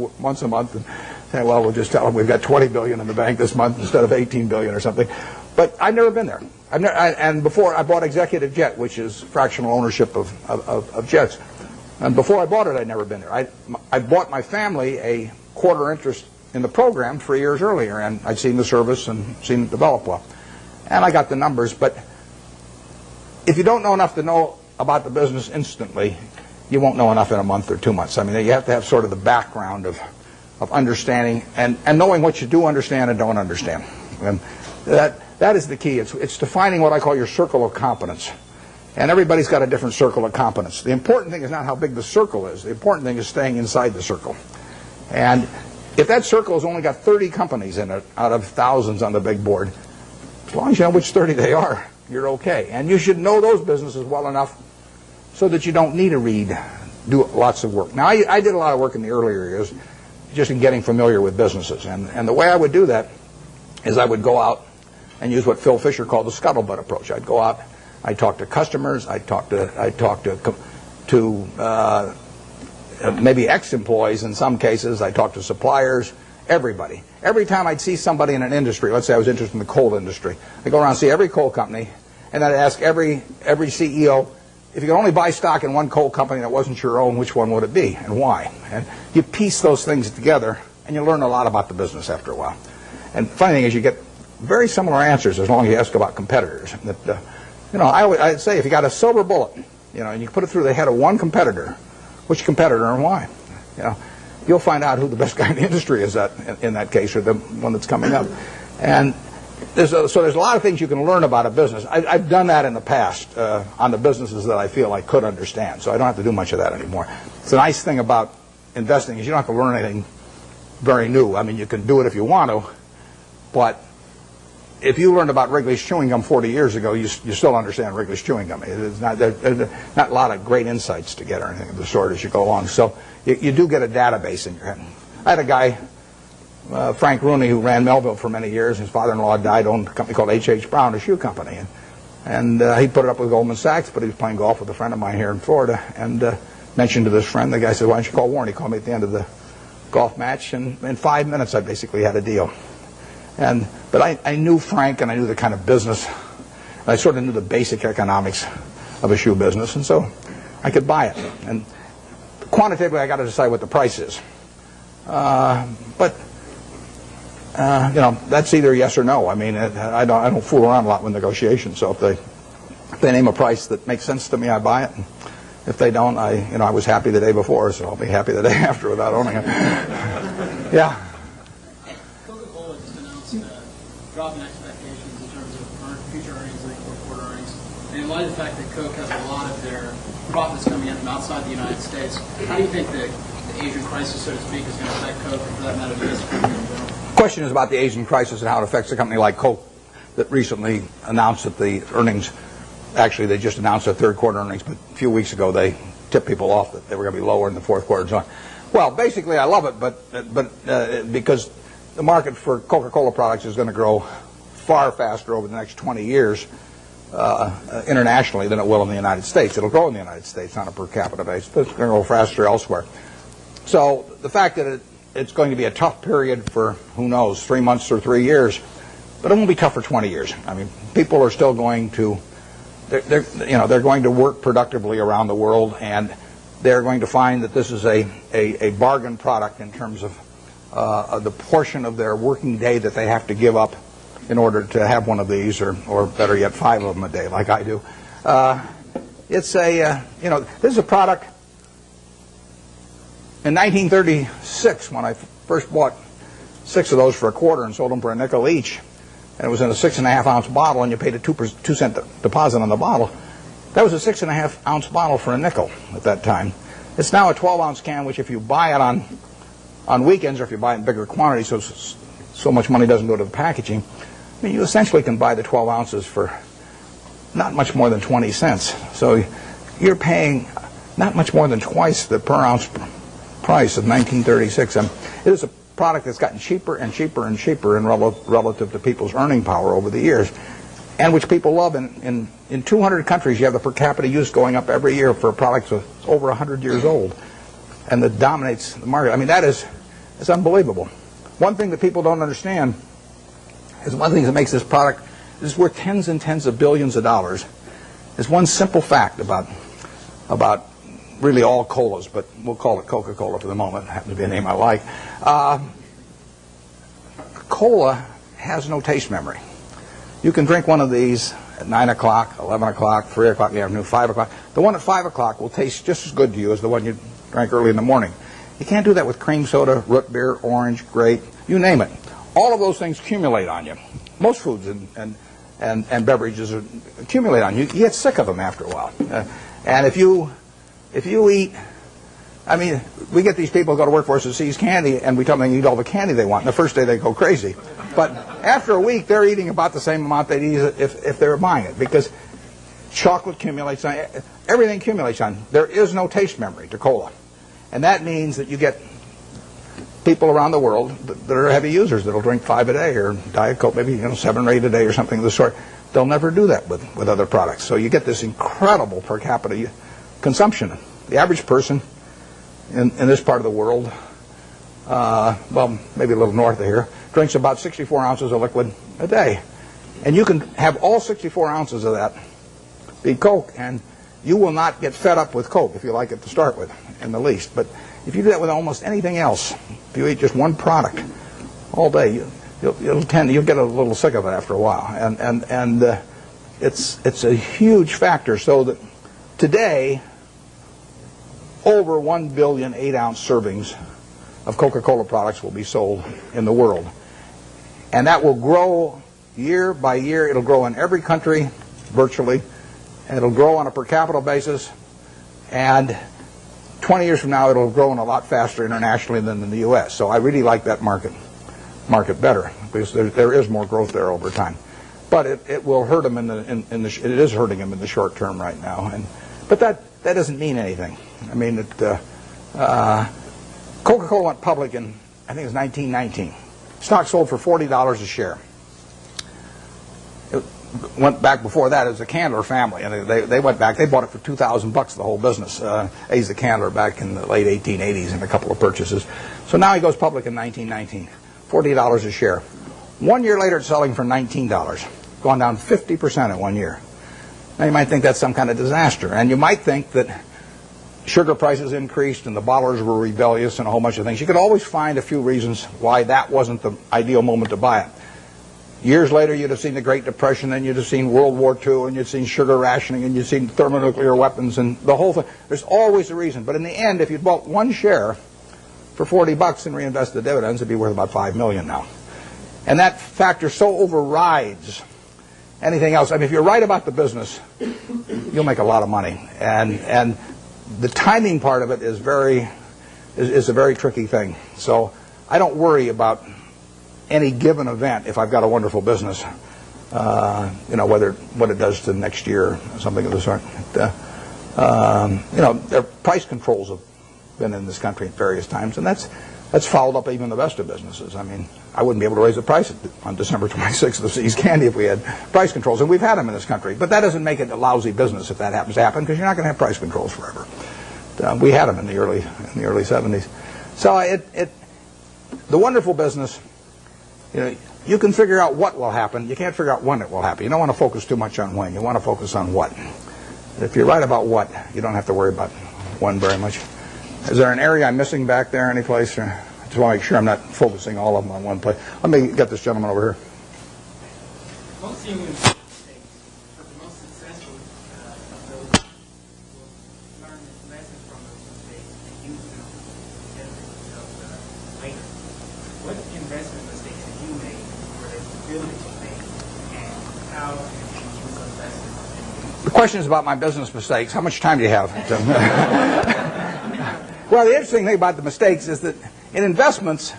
month and saying, "Well, we'll just tell him we've got $20 billion in the bank this month instead of $18 billion or something." But I've never been there. And before I bought Executive Jet, which is fractional ownership of jets. And before I bought it, I'd never been there. I bought my family a quarter interest in the program 3 years earlier, and I'd seen the service and seen it develop well. And I got the numbers, but if you don't know enough to know about the business instantly, you won't know enough in a month or 2 months. I mean, you have to have sort of the background of understanding and knowing what you do understand and don't understand. And that is the key. It's defining what I call your circle of competence. And everybody's got a different circle of competence. The important thing is not how big the circle is. The important thing is staying inside the circle. And if that circle has only got 30 companies in it out of thousands on the big board, as long as you know which 30 they are, you're okay. And you should know those businesses well enough so that you don't need to do lots of work. Now, I did a lot of work in the earlier years just in getting familiar with businesses. And the way I would do that is I would go out and use what Phil Fisher called the scuttlebutt approach. I'd go out, I'd talk to customers, I'd talk to maybe ex-employees in some cases, I'd talk to suppliers, everybody. Every time I'd see somebody in an industry, let's say I was interested in the coal industry, I'd go around and see every coal company, and I'd ask every CEO, if you could only buy stock in one coal company that wasn't your own, which one would it be and why? And you piece those things together, and you learn a lot about the business after a while. And the funny thing is you get very similar answers as long as you ask about competitors. I'd say if you got a silver bullet, and you put it through the head of one competitor, which competitor and why? You'll find out who the best guy in the industry is in that case, or the one that's coming up. And there's a lot of things you can learn about a business. I've done that in the past on the businesses that I feel I could understand, so I don't have to do much of that anymore. It's a nice thing about investing is you don't have to learn anything very new. I mean, you can do it if you want to, but if you learned about Wrigley's chewing gum 40 years ago, you still understand Wrigley's chewing gum. There's not a lot of great insights to get or anything of the sort as you go along. So you do get a database in your head. I had a guy, Frank Rooney, who ran Melville for many years. His father-in-law died, owned a company called H.H. Brown, a shoe company. And he put it up with Goldman Sachs, but he was playing golf with a friend of mine here in Florida and mentioned to this friend. The guy said, "Why don't you call Warren?" He called me at the end of the golf match, and in 5 minutes I basically had a deal. But I knew Frank, and I knew the kind of business. I sort of knew the basic economics of a shoe business, and so I could buy it. And quantitatively, I got to decide what the price is. But that's either yes or no. I mean, I don't fool around a lot with negotiations. So if they name a price that makes sense to me, I buy it. And if they don't, I was happy the day before, so I'll be happy the day after without owning it. Yeah. Coca-Cola just announced a drop in expectations in terms of future earnings and fourth-quarter earnings. And in light of the fact that Coke has a lot of their profits coming in from outside the United States, how do you think the Asian crisis, so to speak, is going to affect Coke, and for that matter, the U.S. economy in general? question is about the Asian crisis and how it affects a company like Coke that recently announced that the earnings, actually they just announced their third quarter earnings, but a few weeks ago they tipped people off that they were going to be lower in the fourth quarter and so on. Well, basically I love it, but because the market for Coca-Cola products is going to grow far faster over the next 20 years internationally than it will in the United States. It'll grow in the United States on a per capita basis, but it's going to grow faster elsewhere. So the fact that it's going to be a tough period for, who knows, 3 months or 3 years, but it won't be tough for 20 years. I mean, people are still going to, they're going to work productively around the world, and they're going to find that this is a bargain product in terms of the portion of their working day that they have to give up in order to have one of these, or better yet, 5 of them a day, like I do. It's this is a product. In 1936, when I first bought 6 of those for a quarter and sold them for a nickel each, and it was in a 6.5 ounce bottle, and you paid a 2 cent deposit on the bottle, that was a 6.5 ounce bottle for a nickel at that time. It's now a 12 ounce can, which if you buy it on weekends, or if you buy it in bigger quantities, so much money doesn't go to the packaging, I mean, you essentially can buy the 12 ounces for not much more than 20 cents. So you're paying not much more than twice the per ounce price of 1936. And it is a product that's gotten cheaper and cheaper and cheaper in relative to people's earning power over the years, and which people love. In 200 countries, you have the per capita use going up every year for a product that's over 100 years old, and that dominates the market. I mean, it's unbelievable. One thing that people don't understand is one of the things that makes this product, this is worth tens and tens of billions of dollars, is one simple fact about really all colas, but we'll call it Coca-Cola for the moment. It happens to be a name I like. Cola has no taste memory. You can drink one of these at 9 o'clock, 11 o'clock, 3 o'clock in the afternoon, 5 o'clock. The one at 5 o'clock will taste just as good to you as the one you drank early in the morning. You can't do that with cream soda, root beer, orange, grape, you name it. All of those things accumulate on you. Most foods and beverages accumulate on you. You get sick of them after a while. And if you eat, I mean, we get these people who go to work for us that seize candy, and we tell them they eat all the candy they want. And the first day they go crazy. But after a week, they're eating about the same amount they'd eat if they were buying it, because chocolate accumulates on, everything accumulates on. There is no taste memory to cola. And that means that you get people around the world that are heavy users that'll drink 5 a day, or Diet Coke, maybe 7 or 8 a day or something of the sort. They'll never do that with other products. So you get this incredible per capita consumption. The average person in this part of the world, well, maybe a little north of here, drinks about 64 ounces of liquid a day. And you can have all 64 ounces of that be Coke, and you will not get fed up with Coke if you like it to start with, in the least. But if you do that with almost anything else, if you eat just one product all day, you'll get a little sick of it after a while. And it's a huge factor. So that today, over 1 billion 8-ounce servings of Coca-Cola products will be sold in the world. And that will grow year by year. It'll grow in every country, virtually. And it'll grow on a per capita basis. And 20 years from now, it'll grow a lot faster internationally than in the U.S. So I really like that market better, because there is more growth there over time. But it will hurt them it is hurting them in the short term right now. But that doesn't mean anything. I mean, Coca-Cola went public in, I think it was 1919. Stock sold for $40 a share. It went back before that as the Candler family, and they went back. They bought it for $2,000, the whole business. Asa Candler back in the late 1880s in a couple of purchases. So now he goes public in 1919, $40 a share. 1 year later, it's selling for $19, gone down 50% in 1 year. Now you might think that's some kind of disaster, and you might think that sugar prices increased and the bottlers were rebellious and a whole bunch of things. You could always find a few reasons why that wasn't the ideal moment to buy it. Years later, you'd have seen the Great Depression, and you'd have seen World War II, and you'd seen sugar rationing, and you'd seen thermonuclear weapons, and the whole thing. There's always a reason. But in the end, if you'd bought one share for $40 and reinvested the dividends, it'd be worth about $5 million now. And that factor so overrides anything else. I mean, if you're right about the business, you'll make a lot of money. And the timing part of it is a very tricky thing. So I don't worry about any given event, if I've got a wonderful business, whether what it does to next year or something of the sort. Their price controls have been in this country at various times, and that's fouled up even the best of businesses. I mean, I wouldn't be able to raise the price on December 26th of See's Candy if we had price controls, and we've had them in this country. But that doesn't make it a lousy business if that happens to happen, because you're not going to have price controls forever. We had them in the early 70s. So the wonderful business, you can figure out what will happen. You can't figure out when it will happen. You don't want to focus too much on when. You want to focus on what. If you're right about what, you don't have to worry about when very much. Is there an area I'm missing back there any place? Or I just want to make sure I'm not focusing all of them on one place. Let me get this gentleman over here. Most human mistakes, but the most successful of those will learn lessons from those mistakes and use them to benefit themselves later. What investment mistakes have you made or that you feel that you made, and how can you use those lessons? The question is about my business mistakes. How much time do you have? Well, the interesting thing about the mistakes is that in investments,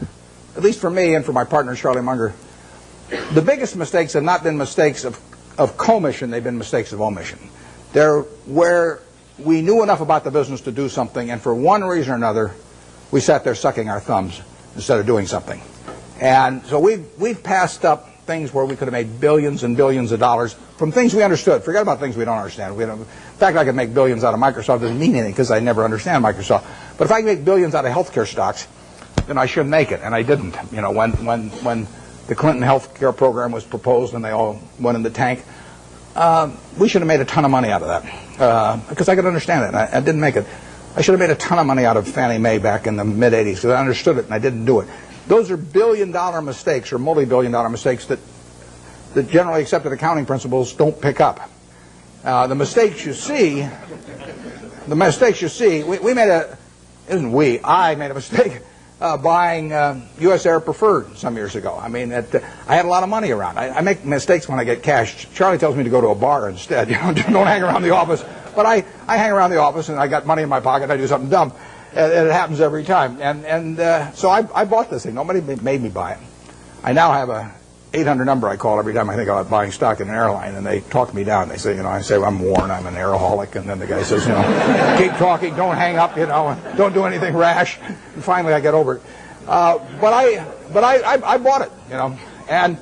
at least for me and for my partner Charlie Munger, the biggest mistakes have not been mistakes of commission, they've been mistakes of omission. They're where we knew enough about the business to do something, and for one reason or another, we sat there sucking our thumbs instead of doing something. And so we've passed up things where we could have made billions and billions of dollars from things we understood. Forget about things we don't understand. In fact, I could make billions out of Microsoft. Doesn't mean anything because I never understand Microsoft. But if I can make billions out of healthcare stocks, then I should make it, and I didn't. When the Clinton healthcare program was proposed and they all went in the tank, we should have made a ton of money out of that because I could understand it, and I didn't make it. I should have made a ton of money out of Fannie Mae back in the mid-'80s because I understood it and I didn't do it. Those are billion-dollar mistakes or multi-billion-dollar mistakes that generally accepted accounting principles don't pick up. The mistakes you see, I made a mistake buying U.S. Air Preferred some years ago. I mean, I had a lot of money around. I make mistakes when I get cash. Charlie tells me to go to a bar instead. Don't hang around the office. But I hang around the office and I got money in my pocket and I do something dumb. And it happens every time. So I bought this thing. Nobody made me buy it. I now have a 800 number I call every time I think about buying stock in an airline, and they talk me down. They say, I say, I'm Warren, I'm an airaholic, and then the guy says, keep talking, don't hang up, and don't do anything rash. And finally I get over it. But I bought it, and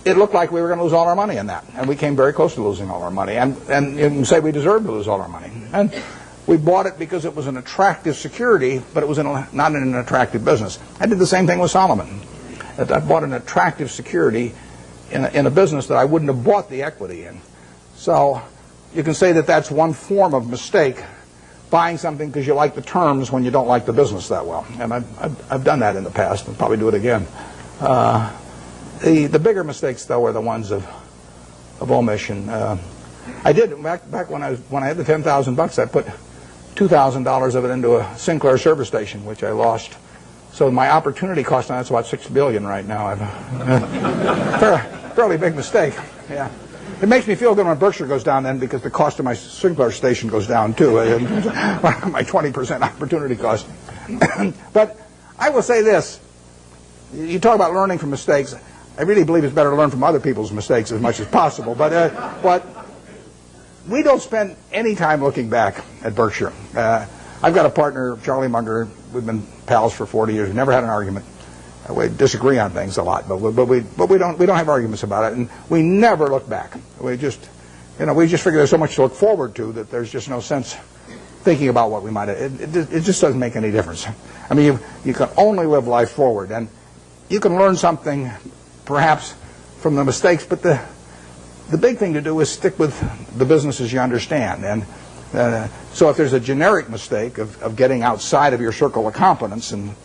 it looked like we were going to lose all our money in that, and we came very close to losing all our money, and you can say we deserved to lose all our money. And we bought it because it was an attractive security, but it was not in an attractive business. I did the same thing with Solomon. I bought an attractive security in a business that I wouldn't have bought the equity in. So you can say that that's one form of mistake, buying something because you like the terms when you don't like the business that well. And I've done that in the past and probably do it again. The bigger mistakes, though, are the ones of omission. I did back when I had the $10,000. I put $2,000 of it into a Sinclair service station, which I lost. So my opportunity cost on that's about $6 billion right now. Fairly big mistake. Yeah, it makes me feel good when Berkshire goes down then because the cost of my Sinclair station goes down too. My 20% opportunity cost. But I will say this: you talk about learning from mistakes. I really believe it's better to learn from other people's mistakes as much as possible. But we don't spend any time looking back at Berkshire. I've got a partner, Charlie Munger. We've been pals for 40 years. We've never had an argument. We disagree on things a lot, but we don't have arguments about it, and we never look back. We just figure there's so much to look forward to that there's just no sense thinking about what we might have. It just doesn't make any difference. I mean, you can only live life forward, and you can learn something perhaps from the mistakes, but the big thing to do is stick with the businesses you understand. And so if there's a generic mistake of getting outside of your circle of competence and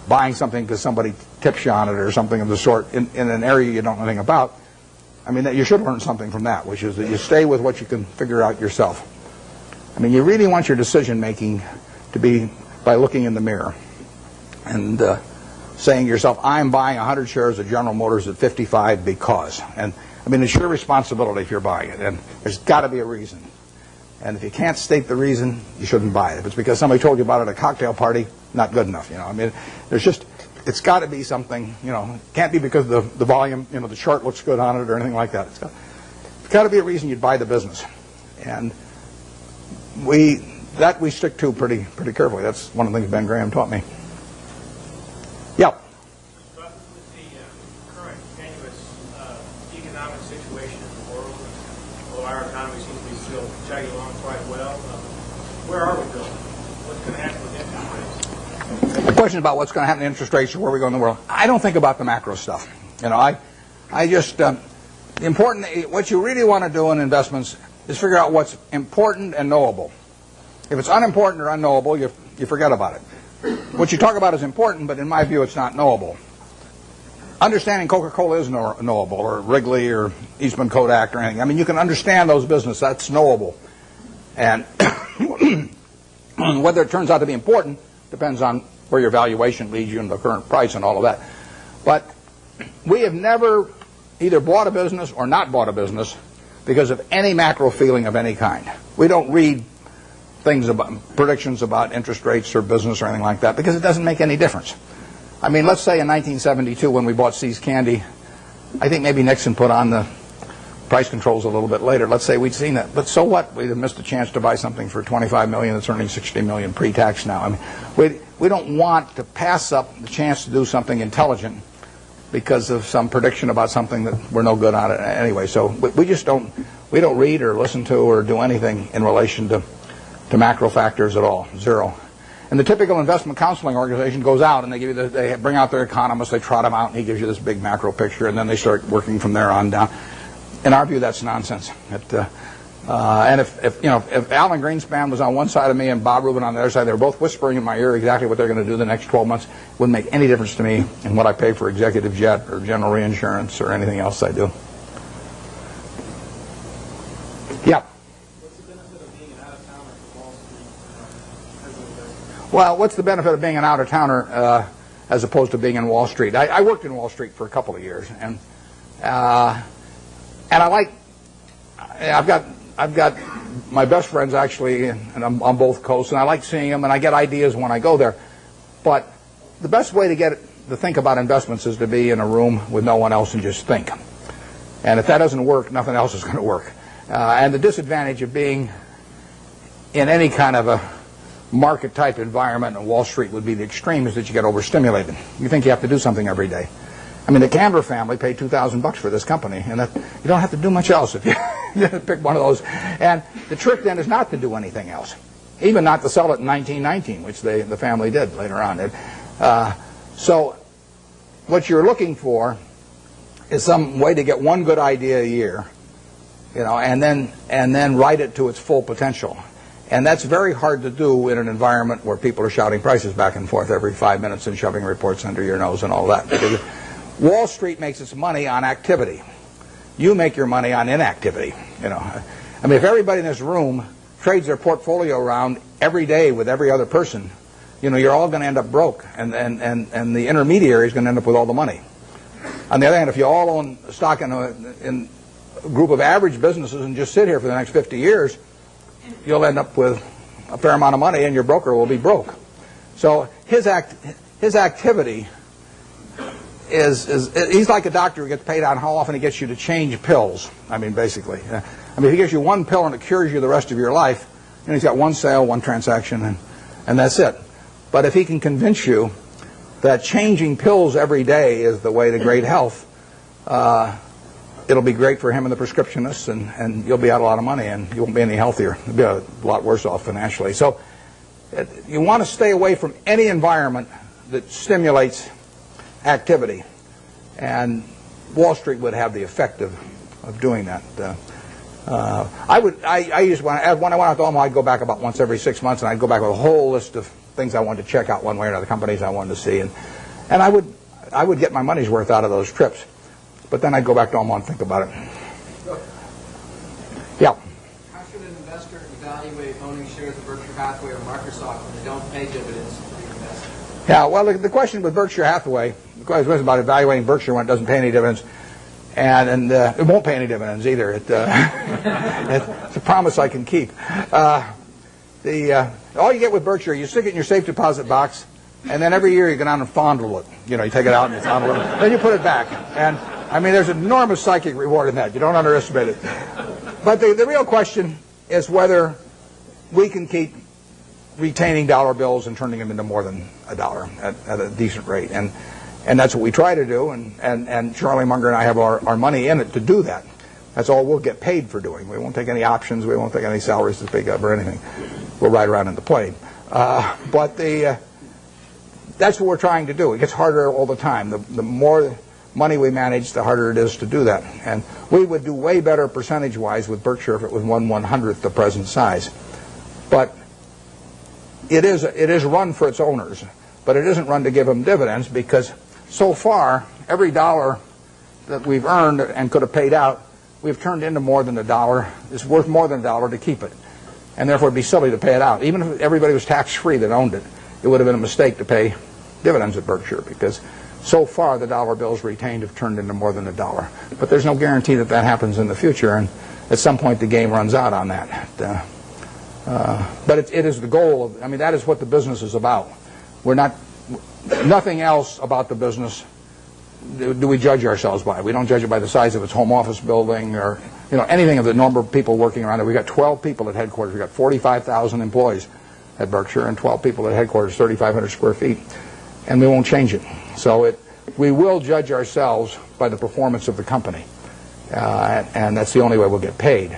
buying something because somebody tips you on it or something of the sort in an area you don't know anything about, I mean, you should learn something from that, which is that you stay with what you can figure out yourself. I mean, you really want your decision making to be by looking in the mirror and saying to yourself, I'm buying 100 shares of General Motors at 55 because. And I mean, it's your responsibility if you're buying it, and there's got to be a reason. And if you can't state the reason, you shouldn't buy it. If it's because somebody told you about it at a cocktail party, not good enough. I mean, there's it's got to be something, it can't be because the volume, the chart looks good on it or anything like that. It's got to be a reason you'd buy the business. And we stick to pretty carefully. That's one of the things Ben Graham taught me. Yeah. But with the current tenuous economic situation in the world, although our economy seems to be still chugging along quite well, where are we going? What's going to happen with interest rates? The question about what's going to happen to interest rates or where we go in the world, I don't think about the macro stuff. I just what you really want to do in investments is figure out what's important and knowable. If it's unimportant or unknowable, you forget about it. What you talk about is important, but in my view, it's not knowable. Understanding Coca-Cola is knowable, or Wrigley, or Eastman Kodak, or anything. I mean, you can understand those businesses. That's knowable. And whether it turns out to be important depends on where your valuation leads you and the current price and all of that. But we have never either bought a business or not bought a business because of any macro feeling of any kind. We don't read things about predictions about interest rates or business or anything like that because it doesn't make any difference. I mean, let's say in 1972 when we bought See's Candy, I think maybe Nixon put on the price controls a little bit later. Let's say we'd seen that. But so what? We'd have missed a chance to buy something for $25 million that's earning $60 million pre-tax now. I mean, we don't want to pass up the chance to do something intelligent because of some prediction about something that we're no good on it anyway. So we just don't read or listen to or do anything in relation to macro factors at all, zero. And the typical investment counseling organization goes out and they bring out their economist, they trot him out, and he gives you this big macro picture, and then they start working from there on down. In our view, that's nonsense. And if Alan Greenspan was on one side of me and Bob Rubin on the other side, they were both whispering in my ear exactly what they're going to do the next 12 months. It wouldn't make any difference to me in what I pay for executive jet or general reinsurance or anything else I do. Yeah. Well, what's the benefit of being an out-of-towner as opposed to being in Wall Street? I worked in Wall Street for a couple of years, and I like. I've got my best friends actually, and I'm on both coasts, and I like seeing them, and I get ideas when I go there. But the best way to think about investments is to be in a room with no one else and just think. And if that doesn't work, nothing else is going to work. And the disadvantage of being in any kind of a market type environment in Wall Street would be the extreme is that you get overstimulated. You think you have to do something every day. I mean, the Canver family paid $2,000 for this company, and you don't have to do much else if you pick one of those. And the trick then is not to do anything else, even not to sell it in 1919, which the family did later on. So what you're looking for is some way to get one good idea a year, and then write it to its full potential. And that's very hard to do in an environment where people are shouting prices back and forth every 5 minutes and shoving reports under your nose and all that. Because Wall Street makes its money on activity. You make your money on inactivity. I mean, if everybody in this room trades their portfolio around every day with every other person, you're all going to end up broke, and the intermediary is going to end up with all the money. On the other hand, if you all own stock in a group of average businesses and just sit here for the next 50 years, you'll end up with a fair amount of money, and your broker will be broke. So his activity he's like a doctor who gets paid on how often he gets you to change pills. I mean, basically. If he gives you one pill and it cures you the rest of your life, he's got one sale, one transaction, and that's it. But if he can convince you that changing pills every day is the way to great health, it'll be great for him and the prescriptionists, and you'll be out a lot of money, and you won't be any healthier. You'll be a lot worse off financially. So you want to stay away from any environment that stimulates activity, and Wall Street would have the effect of doing that. I used when I went out to Omaha, I'd go back about once every 6 months, and I'd go back with a whole list of things I wanted to check out one way or another, companies I wanted to see, and I would get my money's worth out of those trips. But then I'd go back to Omaha and think about it. Yeah. How should an investor evaluate owning shares of Berkshire Hathaway or Microsoft when they don't pay dividends to the investor? Yeah, well, the question with Berkshire Hathaway, the question was about evaluating Berkshire when it doesn't pay any dividends, and it won't pay any dividends either. It's a promise I can keep. All you get with Berkshire, you stick it in your safe deposit box, and then every year you go down and fondle it. You know, you take it out and you fondle it, then you put it back. And I mean, there's enormous psychic reward in that. You don't underestimate it. But the real question is whether we can keep retaining dollar bills and turning them into more than a dollar at a decent rate. And that's what we try to do. And Charlie Munger and I have our money in it to do that. That's all we'll get paid for doing. We won't take any options. We won't take any salaries to speak of or anything. We'll ride around in the plane. But that's what we're trying to do. It gets harder all the time. The more money we manage, the harder it is to do that. And we would do way better percentage-wise with Berkshire if it was 1/100th the present size. But it is run for its owners. But it isn't run to give them dividends, because so far, every dollar that we've earned and could have paid out, we've turned into more than a dollar. It's worth more than a dollar to keep it. And therefore, it'd be silly to pay it out. Even if everybody was tax-free that owned it, it would have been a mistake to pay dividends at Berkshire, because so far the dollar bills retained have turned into more than a dollar. But there's no guarantee that that happens in the future, and at some point the game runs out on that. But it is the goal of, I mean, that is what the business is about. We're not, nothing else about the business do we judge ourselves by. We don't judge it by the size of its home office building or, you know, anything of the number of people working around it. We've got 12 people at headquarters. We've got 45,000 employees at Berkshire and 12 people at headquarters, 3,500 square feet. And we won't change it. So we will judge ourselves by the performance of the company. And that's the only way we'll get paid.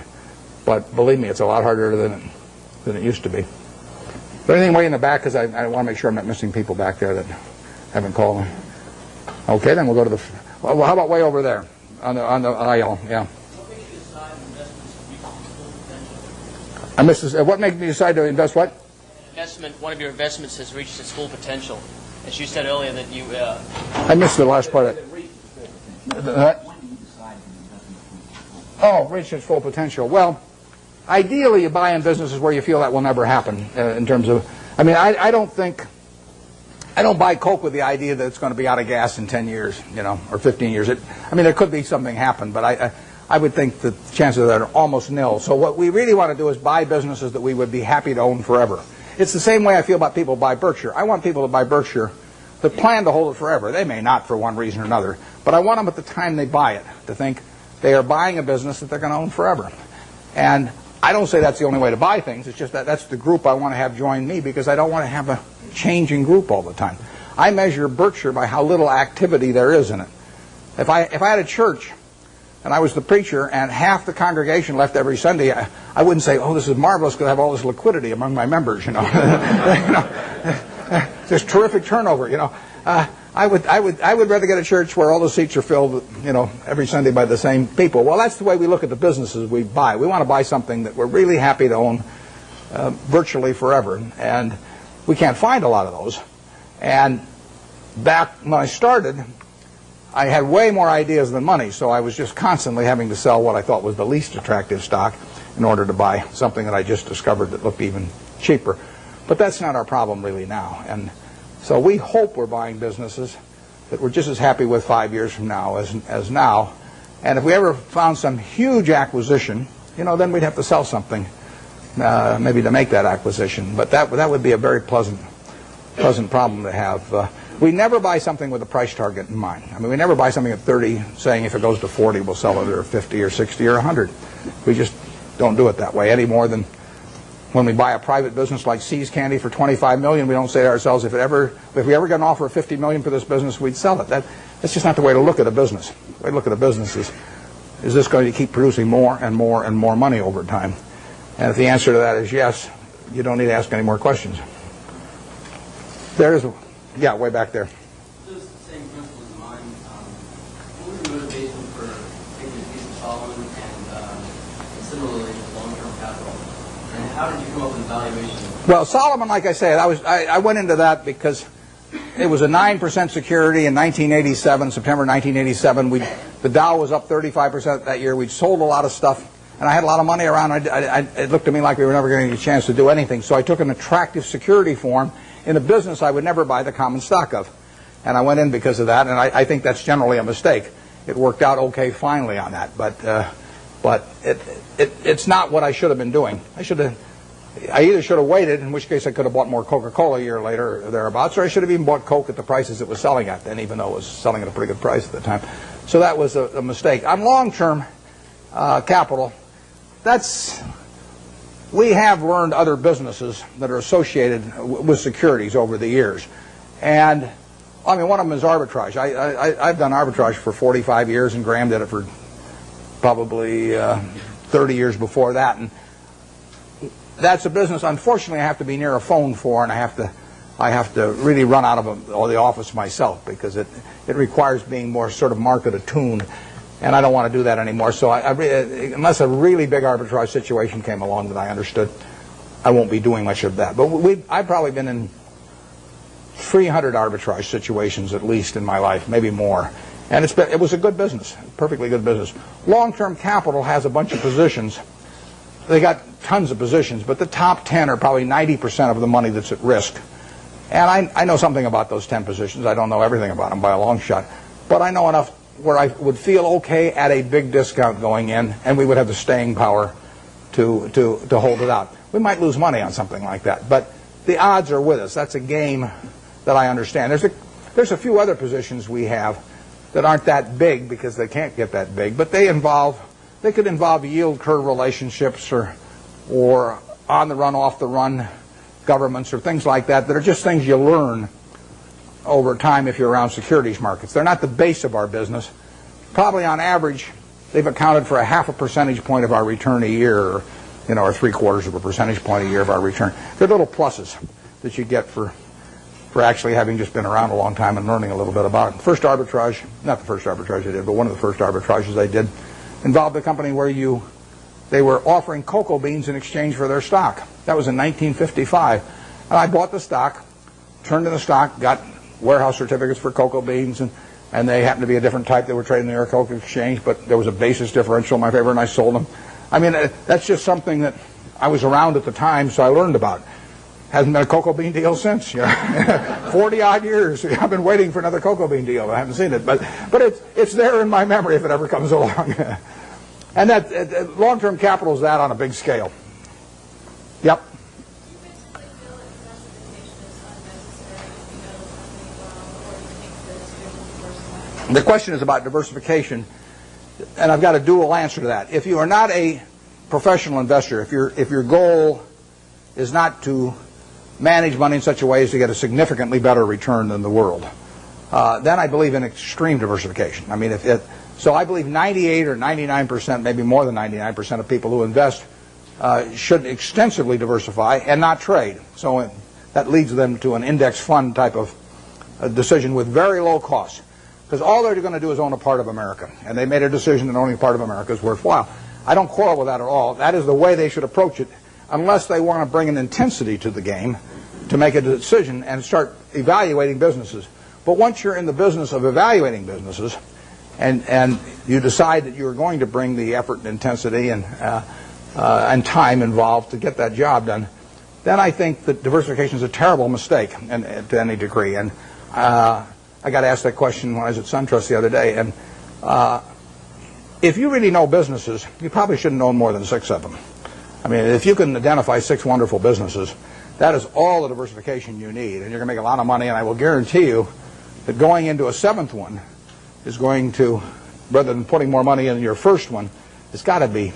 But believe me, it's a lot harder than it used to be. But anything way in the back, because I want to make sure I'm not missing people back there that haven't called me. Okay, then we'll go to the... Well, how about way over there on the aisle? Yeah. What makes you decide investments reach its full potential? I missed this. What made me decide to invest what? One of your investments has reached its full potential. As you said earlier that you... I missed the last part of it. Oh, reach its full potential. Well, ideally you buy in businesses where you feel that will never happen in terms of... I mean, I don't buy Coke with the idea that it's going to be out of gas in 10 years, you know, or 15 years. I mean, there could be something happen, but I would think the chances of that are almost nil. So what we really want to do is buy businesses that we would be happy to own forever. It's the same way I feel about people who buy Berkshire. I want people to buy Berkshire that plan to hold it forever. They may not for one reason or another, but I want them at the time they buy it to think they are buying a business that they're going to own forever. And I don't say that's the only way to buy things. It's just that that's the group I want to have join me, because I don't want to have a changing group all the time. I measure Berkshire by how little activity there is in it. If I had a church and I was the preacher and half the congregation left every Sunday, I wouldn't say, oh, this is marvelous because I have all this liquidity among my members, you know. There's terrific turnover, you know. I would rather get a church where all the seats are filled, you know, every Sunday by the same people. Well, that's the way we look at the businesses we buy. We want to buy something that we're really happy to own virtually forever, and we can't find a lot of those. And back when I started, I had way more ideas than money, so I was just constantly having to sell what I thought was the least attractive stock in order to buy something that I just discovered that looked even cheaper. But that's not our problem really now. And so we hope we're buying businesses that we're just as happy with 5 years from now as now. And if we ever found some huge acquisition, you know, then we'd have to sell something maybe to make that acquisition. But that would be a very pleasant problem to have. We never buy something with a price target in mind. I mean, we never buy something at 30 saying if it goes to 40 we'll sell it, or 50 or 60 or 100. We just don't do it that way any more than when we buy a private business like See's Candy for $25 million, we don't say to ourselves, if we ever got an offer of $50 million for this business, we'd sell it. That's just not the way to look at a business. The way to look at a business is this going to keep producing more and more and more money over time? And if the answer to that is yes, you don't need to ask any more questions. Yeah, way back there. Those same principles in mind, what was your motivation for taking a piece of Solomon and similarly long-term capital? And how did you come up with the valuation? Well, Solomon, like I said, I went into that because it was a 9% security in 1987, September 1987. The Dow was up 35% that year. We'd sold a lot of stuff, and I had a lot of money around. It looked to me like we were never going to get a chance to do anything. So I took an attractive security form in a business I would never buy the common stock of. And I went in because of that, and I think that's generally a mistake. It worked out okay finally on that, but it's not what I should have been doing. I should have I either should have waited, in which case I could have bought more Coca-Cola a year later or thereabouts, or I should have even bought Coke at the prices it was selling at then, even though it was selling at a pretty good price at the time. So that was a mistake. On long-term capital, we have learned other businesses that are associated with securities over the years. And, I mean, one of them is arbitrage. I've done arbitrage for 45 years, and Graham did it for probably 30 years before that. And that's a business, unfortunately, I have to be near a phone for, and I have to really run out of the office myself, because it requires being more sort of market attuned, and I don't want to do that anymore. So unless a really big arbitrage situation came along that I understood, I won't be doing much of that. But I've probably been in 300 arbitrage situations at least in my life, maybe more. And it was a good business, perfectly good business. Long-term capital has a bunch of positions. They got tons of positions, but the top 10 are probably 90% of the money that's at risk. And I know something about those 10 positions. I don't know everything about them by a long shot, but I know enough where I would feel okay at a big discount going in, and we would have the staying power to hold it out. We might lose money on something like that, but the odds are with us. That's a game that I understand. There's a few other positions we have that aren't that big because they can't get that big, but they could involve yield curve relationships or on the run, off the run governments or things like that are just things you learn over time if you're around securities markets. They're not the base of our business. Probably on average, they've accounted for a half a percentage point of our return a year, or 3/4 of a percentage point a year of our return. They're little pluses that you get for actually having just been around a long time and learning a little bit about it. First arbitrage, not the first arbitrage I did, but one of the first arbitrages I did, involved a company where they were offering cocoa beans in exchange for their stock. That was in 1955. And I bought the stock, turned in the stock, got warehouse certificates for cocoa beans, and they happened to be a different type. They were trading in the New York Cocoa Exchange, but there was a basis differential in my favor, and I sold them. I mean, that's just something that I was around at the time, so I learned about. Hasn't been a cocoa bean deal since. 40-odd years. I've been waiting for another cocoa bean deal. I haven't seen it, but it's there in my memory if it ever comes along. And that long-term capital is that on a big scale. Yep. The question is about diversification, and I've got a dual answer to that. If you are not a professional investor, if your goal is not to manage money in such a way as to get a significantly better return than the world, then I believe in extreme diversification. I mean, so I believe 98 or 99%, maybe more than 99% of people who invest should extensively diversify and not trade. So that leads them to an index fund type of decision with very low costs. Because all they're going to do is own a part of America. And they made a decision that owning a part of America is worthwhile. I don't quarrel with that at all. That is the way they should approach it, unless they want to bring an intensity to the game to make a decision and start evaluating businesses. But once you're in the business of evaluating businesses, and you decide that you're going to bring the effort and intensity and time involved to get that job done, then I think that diversification is a terrible mistake to any degree. And I got asked that question when I was at SunTrust the other day. And if you really know businesses, you probably shouldn't own more than 6 of them. I mean, if you can identify 6 wonderful businesses, that is all the diversification you need, and you're going to make a lot of money. And I will guarantee you that going into a 7th one is going to, rather than putting more money in your first one, it's got to be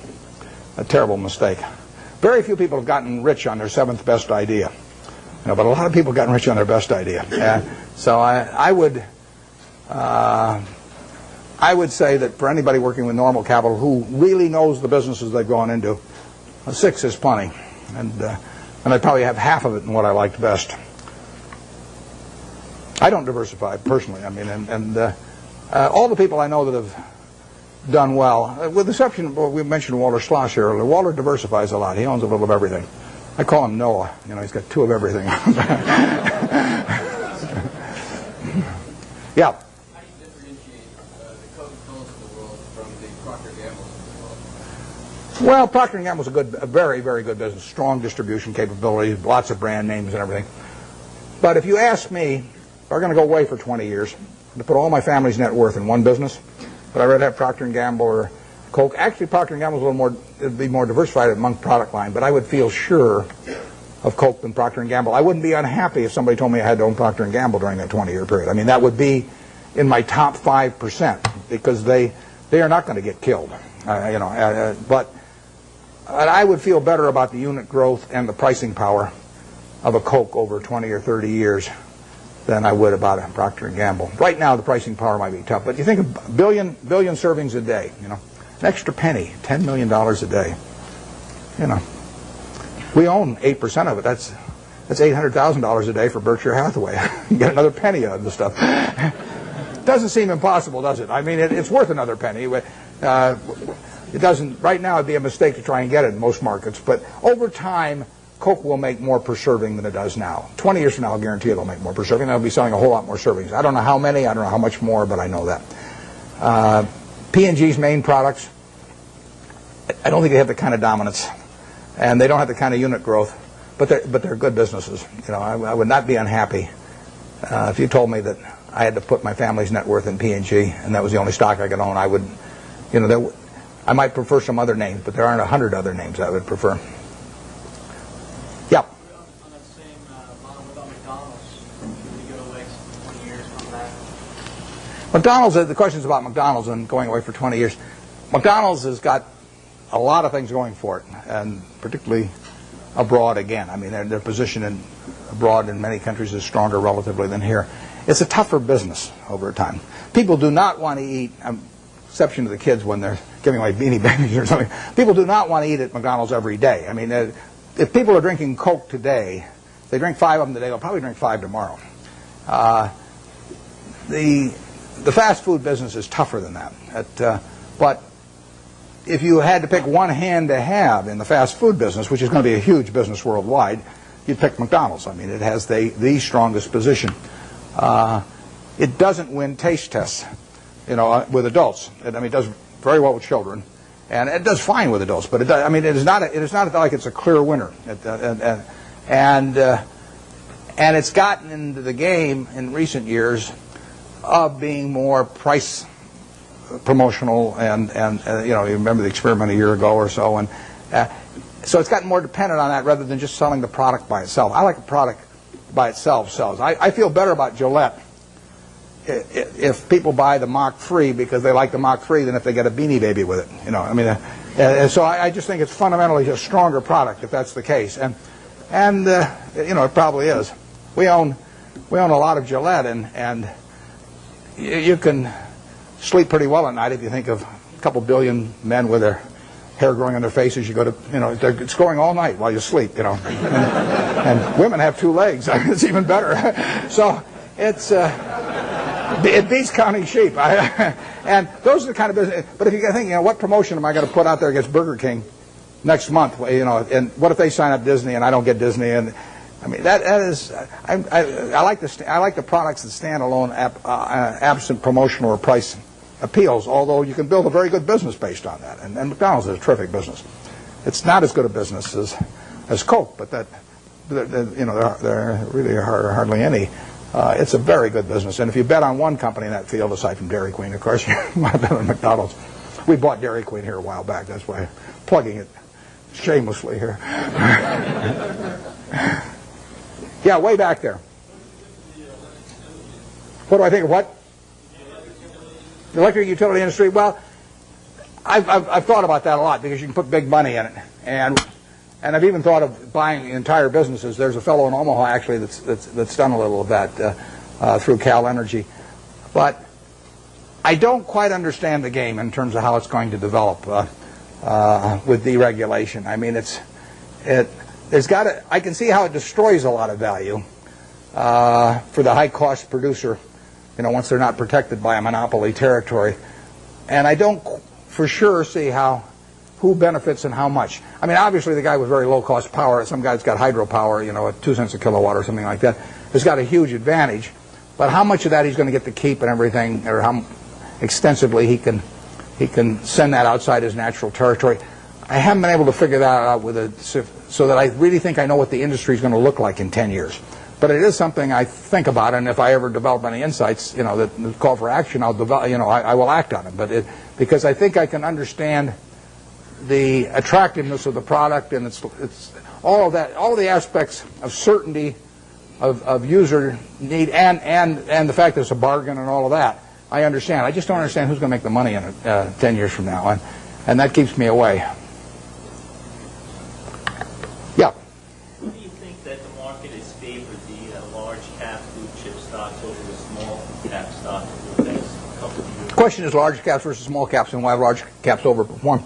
a terrible mistake. Very few people have gotten rich on their 7th best idea, but a lot of people have gotten rich on their best idea. So I would say that for anybody working with normal capital who really knows the businesses they've gone into, a 6 is plenty, and I probably have half of it in what I liked best. I don't diversify personally. I mean, and all the people I know that have done well, with the exception of, we mentioned Walter Schloss here earlier. Walter diversifies a lot. He owns a little of everything. I call him Noah. He's got 2 of everything. Yeah. How do you differentiate the Coca-Colas of the world from the Procter & Gamble's of the world? Well, Procter & Gamble was a very, very good business. Strong distribution capabilities, lots of brand names and everything. But if you ask me, if I'm going to go away for 20 years, to put all my family's net worth in one business, but I'd rather have Procter & Gamble or Coke. Actually, Procter & Gamble's a little more, it'd be more diversified among product line, but I would feel sure of Coke than Procter & Gamble. I wouldn't be unhappy if somebody told me I had to own Procter & Gamble during that 20-year period. I mean, that would be in my top 5% because they are not going to get killed. But I would feel better about the unit growth and the pricing power of a Coke over 20 or 30 years than I would about a Procter & Gamble. Right now, the pricing power might be tough, but you think of billion servings a day, an extra penny, $10 million a day. We own 8% of it. That's $800,000 a day for Berkshire Hathaway. You get another penny out of the stuff. Doesn't seem impossible, does it? I mean, it's worth another penny. It doesn't. Right now, it'd be a mistake to try and get it in most markets. But over time, Coke will make more per serving than it does now. 20 years from now, I'll guarantee it'll make more per serving. They'll be selling a whole lot more servings. I don't know how many. I don't know how much more, but I know that. P&G's main products, I don't think they have the kind of dominance, and they don't have the kind of unit growth. But they're good businesses. I would not be unhappy if you told me that I had to put my family's net worth in P&G, and that was the only stock I could own. I would, I might prefer some other names, but there aren't 100 other names I would prefer. Yeah. On that same line, what about McDonald's? Should we go away for 20 years from that? McDonald's, the question's about McDonald's and going away for 20 years. McDonald's has got a lot of things going for it, and particularly abroad again. I mean, their position abroad in many countries is stronger relatively than here. It's a tougher business over time. People do not want to eat, exception to the kids when they're giving away Beanie Babies or something, people do not want to eat at McDonald's every day. I mean, if people are drinking Coke today, they drink 5 of them today, they'll probably drink 5 tomorrow. The fast food business is tougher than that. But if you had to pick one hand to have in the fast food business, which is going to be a huge business worldwide, you'd pick McDonald's. I mean, it has the strongest position. It doesn't win taste tests, with adults. It does very well with children, and it does fine with adults. But it is not like it's a clear winner. And it's gotten into the game in recent years of being more price promotional, and you remember the experiment a year ago or so, and so it's gotten more dependent on that rather than just selling the product by itself. I like a product by itself sells. I feel better about Gillette if people buy the Mach 3 because they like the Mach 3 than if they get a Beanie Baby with it. So I just think it's fundamentally a stronger product if that's the case, and it probably is. We own a lot of Gillette, and you can sleep pretty well at night if you think of a couple billion men with their hair growing on their faces. You go to, it's growing all night while you sleep, and women have 2 legs. It's even better. So it beats counting sheep. And those are the kind of business. But if you think, what promotion am I going to put out there against Burger King next month? And what if they sign up Disney and I don't get Disney? And I mean, that is, I like the products that stand alone, absent promotional or price appeals, although you can build a very good business based on that. And McDonald's is a terrific business. It's not as good a business as Coke, but there really are hardly any. It's a very good business. And if you bet on one company in that field, aside from Dairy Queen, of course, you might bet on McDonald's. We bought Dairy Queen here a while back. That's why I'm plugging it shamelessly here. Yeah, way back there. What do I think of what? The electric utility industry. Well, I've thought about that a lot because you can put big money in it, and I've even thought of buying entire businesses. There's a fellow in Omaha actually that's done a little of that through Cal Energy, but I don't quite understand the game in terms of how it's going to develop with deregulation. I mean, I can see how it destroys a lot of value for the high-cost producer, once they're not protected by a monopoly territory. And I don't for sure see who benefits and how much. I mean, obviously the guy with very low-cost power, some guy's got hydropower, at 2 cents a kilowatt or something like that, has got a huge advantage. But how much of that he's going to get to keep and everything, or how extensively he can send that outside his natural territory, I haven't been able to figure that out so that I really think I know what the industry is going to look like in 10 years. But it is something I think about, and if I ever develop any insights, that call for action, I'll develop. I will act on it. But because I think I can understand the attractiveness of the product and it's all of that, all of the aspects of certainty of user need and the fact that it's a bargain and all of that. I understand. I just don't understand who's going to make the money in it 10 years from now, and that keeps me away. Yeah. Who do you think that the market has favored the large cap blue chip stocks over the small cap stocks over the next couple of years? The question is large caps versus small caps and why large caps overperform.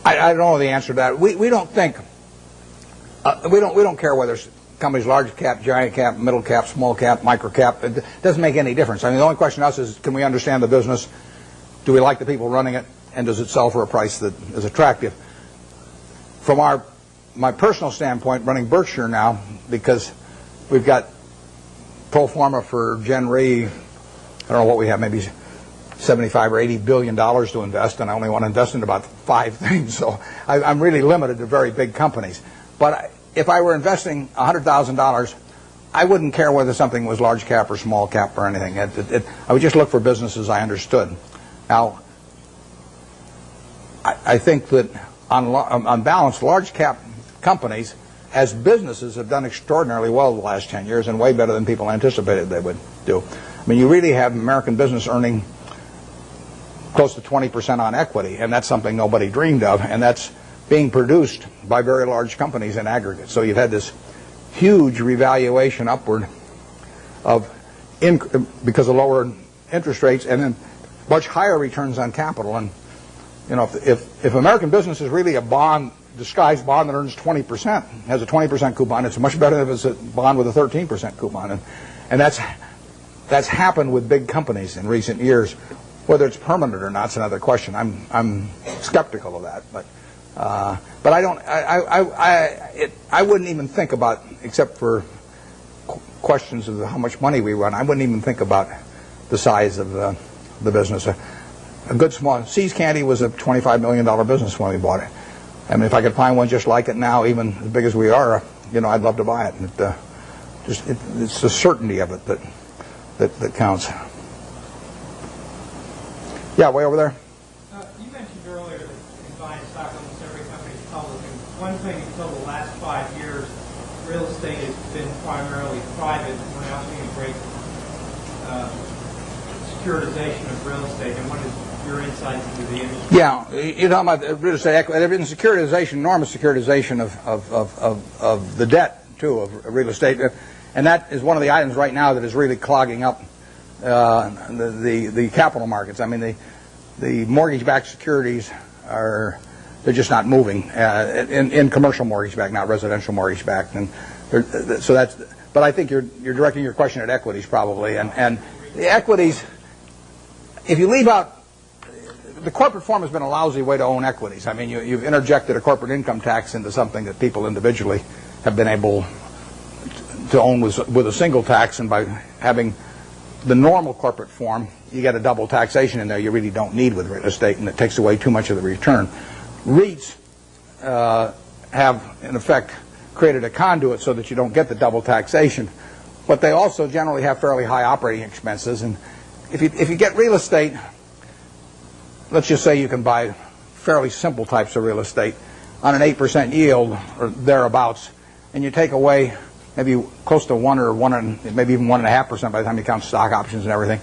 I don't know the answer to that. We don't think we don't care whether companies large cap, giant cap, middle cap, small cap, micro cap. It doesn't make any difference. I mean, the only question to us is, can we understand the business? Do we like the people running it? And does it sell for a price that is attractive? From my personal standpoint, running Berkshire now, because we've got pro forma for Gen Re, I don't know what we have, maybe 75 or 80 billion dollars to invest, and I only want to invest in about 5 things. So I'm really limited to very big companies. But if I were investing $100,000, I wouldn't care whether something was large cap or small cap or anything. I would just look for businesses I understood. Now, I think that on balance, large cap companies as businesses have done extraordinarily well the last 10 years and way better than people anticipated they would do. I mean, you really have American business earning close to 20% on equity, and that's something nobody dreamed of, and that's being produced by very large companies in aggregate. So you've had this huge revaluation upward because of lower interest rates and then much higher returns on capital. And you know, if American business is really a bond, disguised bond that earns 20%, has a 20% coupon, it's much better if it's a bond with a 13% coupon. And that's happened with big companies in recent years. Whether it's permanent or not is another question. I'm skeptical of that, but I don't. I wouldn't even think about, except for questions of how much money we run. I wouldn't even think about the size of the business. A good small See's Candy was a $25 million business when we bought it. I mean, if I could find one just like it now, even as big as we are, you know, I'd love to buy it. And it's the certainty of it that counts. Yeah, way over there. You mentioned earlier that in buying stock, almost every company is public. And one thing until the last 5 years, real estate has been primarily private. We're now seeing a great securitization of real estate. And what is your insights into the industry? Yeah, you're talking about real estate equity. There's been securitization, enormous securitization of the debt, too, of real estate. And that is one of the items right now that is really clogging up the capital markets. I mean, the mortgage-backed securities they're just not moving in commercial mortgage-backed, not residential mortgage-backed, and so that's. But I think you're directing your question at equities probably, and the equities. If you leave out the corporate form has been a lousy way to own equities. I mean, you've interjected a corporate income tax into something that people individually have been able to own with a single tax, and by having the normal corporate form, you get a double taxation in there you really don't need with real estate, and it takes away too much of the return. REITs have, in effect, created a conduit so that you don't get the double taxation, but they also generally have fairly high operating expenses. And if you get real estate, let's just say you can buy fairly simple types of real estate on an 8% yield or thereabouts, and you take away maybe close to 1 or 1, maybe even 1.5% by the time you count stock options and everything.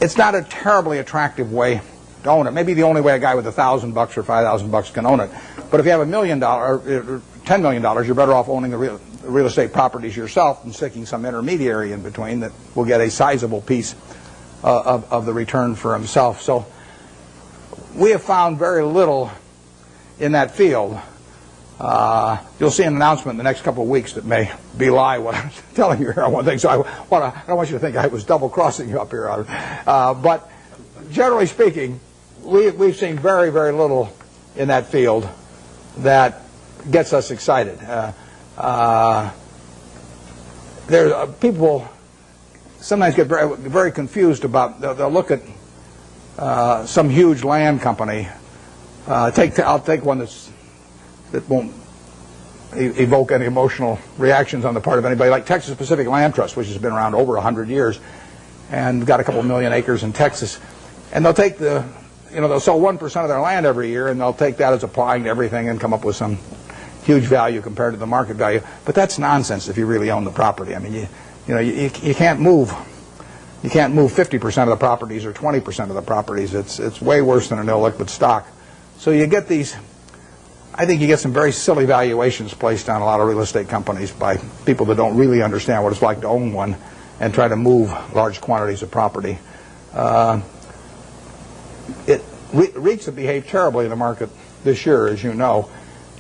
It's not a terribly attractive way to own it. Maybe the only way a guy with $1,000 or $5,000 can own it. But if you have $1 million or $10 million, you're better off owning the real estate properties yourself and sticking some intermediary in between that will get a sizable piece of the return for himself. So we have found very little in that field. You'll see an announcement in the next couple of weeks that may belie what I'm telling you here on one thing. So I don't want you to think I was double-crossing you up here. But generally speaking, we've seen very, very little in that field that gets us excited. People sometimes get very, very confused about. They'll look at some huge land company. I'll take one that won't evoke any emotional reactions on the part of anybody, like Texas Pacific Land Trust, which has been around over 100 years and got a couple million acres in Texas. And they'll take they'll sell 1% of their land every year, and they'll take that as applying to everything and come up with some huge value compared to the market value. But that's nonsense if you really own the property. I mean, you can't move. You can't move 50% of the properties or 20% of the properties. It's way worse than an illiquid stock. So you get these. I think you get some very silly valuations placed on a lot of real estate companies by people that don't really understand what it's like to own one and try to move large quantities of property. REITs have behaved terribly in the market this year, as you know,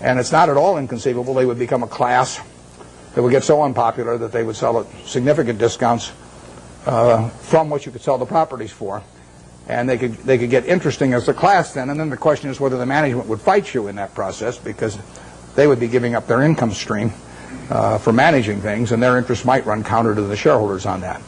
and it's not at all inconceivable they would become a class that would get so unpopular that they would sell at significant discounts from what you could sell the properties for. And they could get interesting as a class then, and then the question is whether the management would fight you in that process, because they would be giving up their income stream for managing things, and their interests might run counter to the shareholders on that.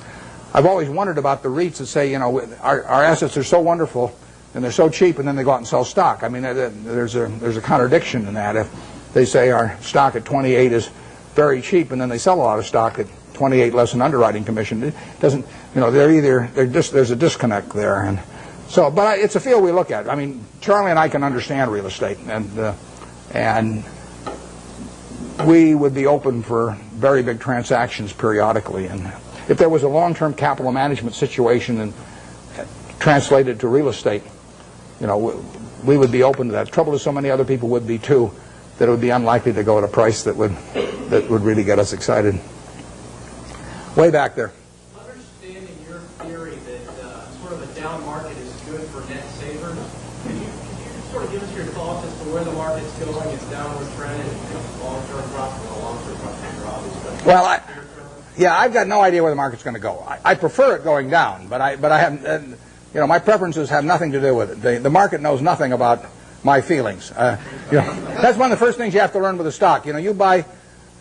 I've always wondered about the REITs that say, our assets are so wonderful and they're so cheap, and then they go out and sell stock. I mean, there's a contradiction in that. If they say our stock at 28 is very cheap, and then they sell a lot of stock at 28 less an underwriting commission, it doesn't. There's a disconnect there, and so. But it's a field we look at. I mean, Charlie and I can understand real estate, and we would be open for very big transactions periodically. And if there was a long-term capital management situation and translated to real estate, we would be open to that. The trouble is, so many other people would be too, that it would be unlikely to go at a price that would really get us excited. Way back there. Understanding your theory that sort of a down market is good for net savers, could you sort of give us your thoughts as to where the market's going, its downward trend, and long-term drop and a long-term drop? Well, I've got no idea where the market's going to go. I prefer it going down, but I haven't. My preferences have nothing to do with it. The market knows nothing about my feelings. That's one of the first things you have to learn with a stock. You buy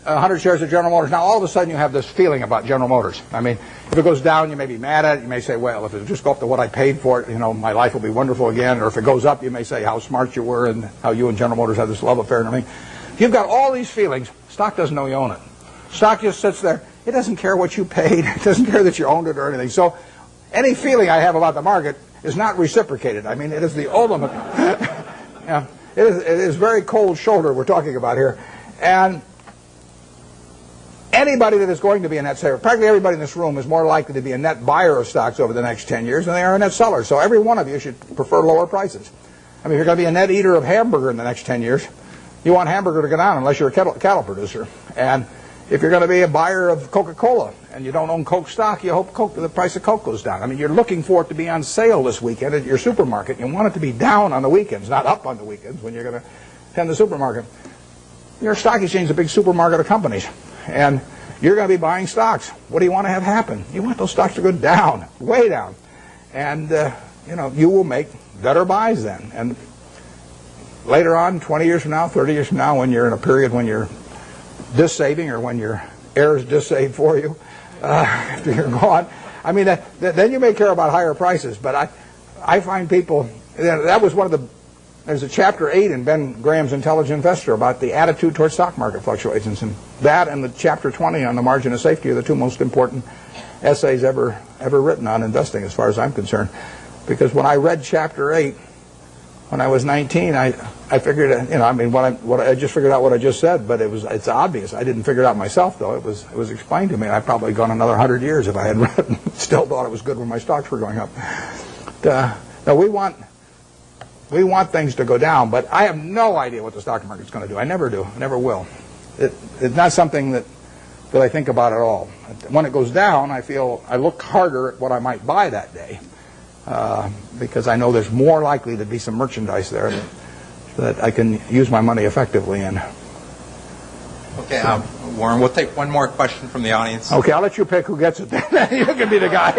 100 shares of General Motors. Now, all of a sudden, you have this feeling about General Motors. I mean, if it goes down, you may be mad at it. You may say, well, if it just go up to what I paid for it, my life will be wonderful again. Or if it goes up, you may say how smart you were and how you and General Motors have this love affair and everything. You've got all these feelings. Stock doesn't know you own it. Stock just sits there. It doesn't care what you paid. It doesn't care that you owned it or anything. So any feeling I have about the market is not reciprocated. I mean, it is the ultimate. It is very cold shoulder we're talking about here. And anybody that is going to be a net saver, practically everybody in this room is more likely to be a net buyer of stocks over the next 10 years than they are a net seller. So every one of you should prefer lower prices. I mean, if you're going to be a net eater of hamburger in the next 10 years, you want hamburger to go down unless you're a cattle producer. And if you're going to be a buyer of Coca-Cola and you don't own Coke stock, you hope the price of Coke goes down. I mean, you're looking for it to be on sale this weekend at your supermarket. You want it to be down on the weekends, not up on the weekends when you're going to attend the supermarket. Your stock exchange is a big supermarket of companies, and you're going to be buying stocks. What do you want to have happen? You want those stocks to go down, way down. And, you will make better buys then. And later on, 20 years from now, 30 years from now, when you're in a period when you're dis-saving or when your heirs dis-save for you after you're gone, I mean, then you may care about higher prices. But I find people, that was one of the, there's a chapter 8 in Ben Graham's Intelligent Investor about the attitude towards stock market fluctuations. And that and the chapter 20 on the margin of safety are the two most important essays ever written on investing as far as I'm concerned. Because when I read chapter 8, when I was 19, I figured, I just figured out what I just said, but it's obvious. I didn't figure it out myself, though. It was explained to me. I'd probably gone another 100 years if I had read it. Still thought it was good when my stocks were going up. No, we want things to go down, but I have no idea what the stock market's going to do. I never do. I never will. It's not something that I think about at all. When it goes down, I look harder at what I might buy that day. Because I know there's more likely to be some merchandise there that I can use my money effectively in. Okay, Warren, we'll take one more question from the audience. Okay, I'll let you pick who gets it then. You can be the guy.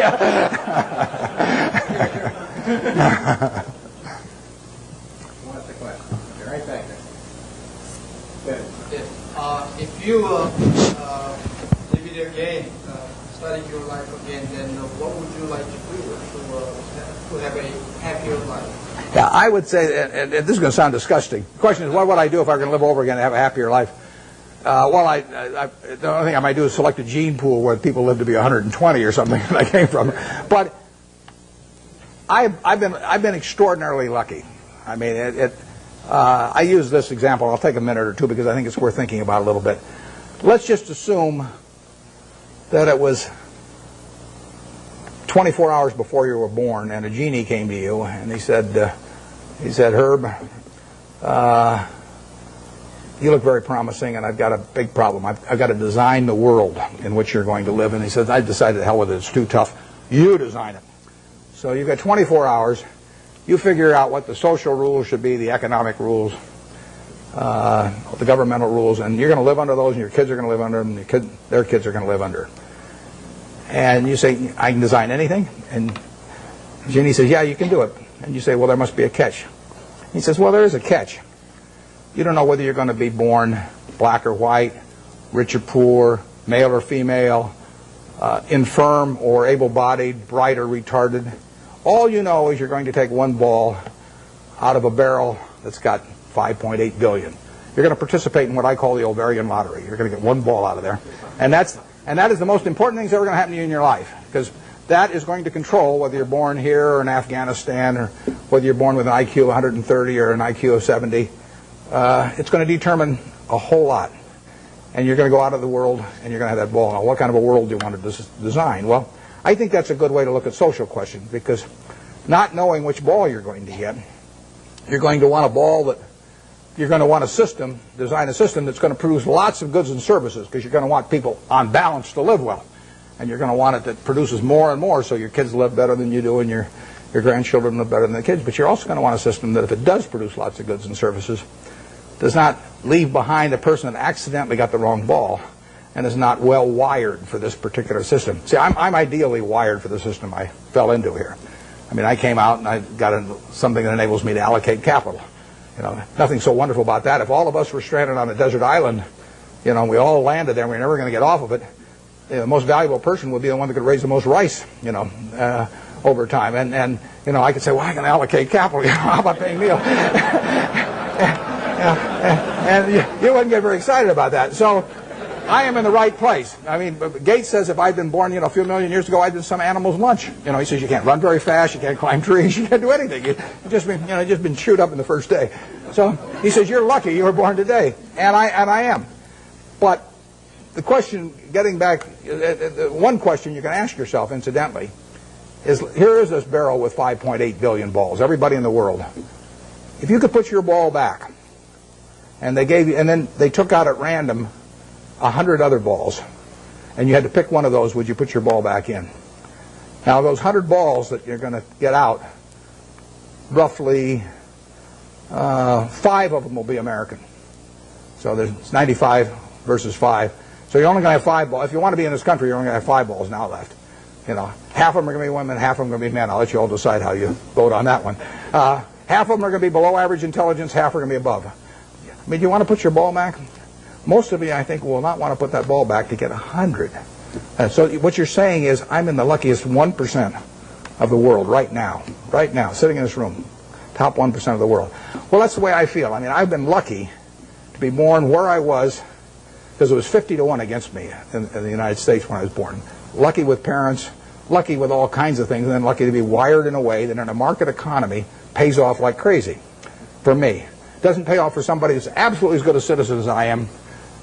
What's the question? Okay, right back there. If you live it again, study your life again, then what would you like to do to have a happier life? Yeah, I would say, and this is going to sound disgusting. The question is, what would I do if I were going to live over again and have a happier life? The only thing I might do is select a gene pool where people live to be 120 or something that I came from. But I've been extraordinarily lucky. I mean, I use this example. I'll take a minute or two because I think it's worth thinking about a little bit. Let's just assume that it was 24 hours before you were born, and a genie came to you, and he said, Herb, you look very promising, and I've got a big problem. I've got to design the world in which you're going to live. And he says, I decided to hell with it. It's too tough. You design it. So you've got 24 hours. You figure out what the social rules should be, the economic rules, the governmental rules, and you're going to live under those, and your kids are going to live under them, and their kids are going to live under. And you say, I can design anything? And Ginny says, yeah, you can do it. And you say, well, there must be a catch. He says, well, there is a catch. You don't know whether you're going to be born black or white, rich or poor, male or female, infirm or able-bodied, bright or retarded. All you know is you're going to take one ball out of a barrel that's got 5.8 billion. You're going to participate in what I call the ovarian lottery. You're going to get one ball out of there. And that is the most important thing that's ever going to happen to you in your life, because that is going to control whether you're born here or in Afghanistan, or whether you're born with an IQ of 130 or an IQ of 70. It's going to determine a whole lot. And you're going to go out of the world and you're going to have that ball. Now, what kind of a world do you want to design? Well, I think that's a good way to look at social questions, because not knowing which ball you're going to get, you're going to want a ball that you're going to want design a system that's going to produce lots of goods and services, because you're going to want people on balance to live well. And you're going to want it that produces more and more, so your kids live better than you do and your grandchildren live better than the kids. But you're also going to want a system that, if it does produce lots of goods and services, does not leave behind a person that accidentally got the wrong ball and is not well wired for this particular system. See, I'm ideally wired for the system I fell into here. I mean, I came out and I got something that enables me to allocate capital. You know, nothing so wonderful about that. If all of us were stranded on a desert island, you know, we all landed there and we're never going to get off of it, the most valuable person would be the one that could raise the most rice, you know, over time. And you know, I could say, well, I can allocate capital. You know, how about paying Neil? And you wouldn't get very excited about that. So I am in the right place. I mean, Gates says if I'd been born, you know, a few million years ago, I'd been some animal's lunch. You know, he says you can't run very fast, you can't climb trees, you can't do anything. You've just been chewed up in the first day. So he says you're lucky you were born today, and I am. But the question, getting back, one question you can ask yourself, incidentally, is here is this barrel with 5.8 billion balls, everybody in the world. If you could put your ball back, and then they took out at random 100 other balls, and you had to pick one of those, would you put your ball back in? Now, those 100 balls that you're going to get out, roughly 5 of them will be American. So there's 95 versus 5. So you're only going to have 5 balls. If you want to be in this country, you're only going to have 5 balls now left. You know, half of them are going to be women, half of them are going to be men. I'll let you all decide how you vote on that one. Half of them are going to be below average intelligence, half are going to be above. I mean, do you want to put your ball back? Most of you, I think, will not want to put that ball back to get 100. So what you're saying is, I'm in the luckiest 1% of the world right now, sitting in this room, top 1% of the world. Well, that's the way I feel. I mean, I've been lucky to be born where I was, because it was 50-1 against me in the United States when I was born. Lucky with parents, lucky with all kinds of things, and then lucky to be wired in a way that in a market economy pays off like crazy for me. It doesn't pay off for somebody who's absolutely as good a citizen as I am,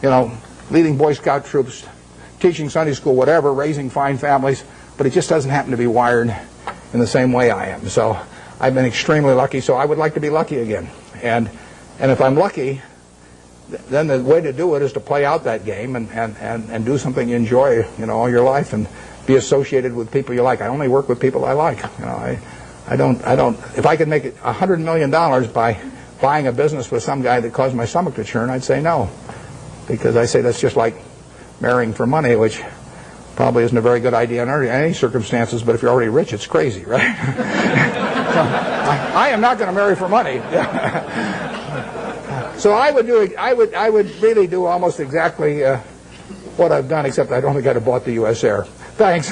you know, leading Boy Scout troops, teaching Sunday school, whatever, raising fine families, but it just doesn't happen to be wired in the same way I am. So I've been extremely lucky, so I would like to be lucky again. And if I'm lucky, then the way to do it is to play out that game and do something you enjoy, you know, all your life, and be associated with people you like. I only work with people I like. You know, I don't. If I could make $100 million by buying a business with some guy that caused my stomach to churn, I'd say no, because I say that's just like marrying for money, which probably isn't a very good idea in any circumstances. But if you're already rich, it's crazy, right? So I am not going to marry for money. So I would really do almost exactly what I've done, except I don't think I'd have bought the U.S. Air. Thanks.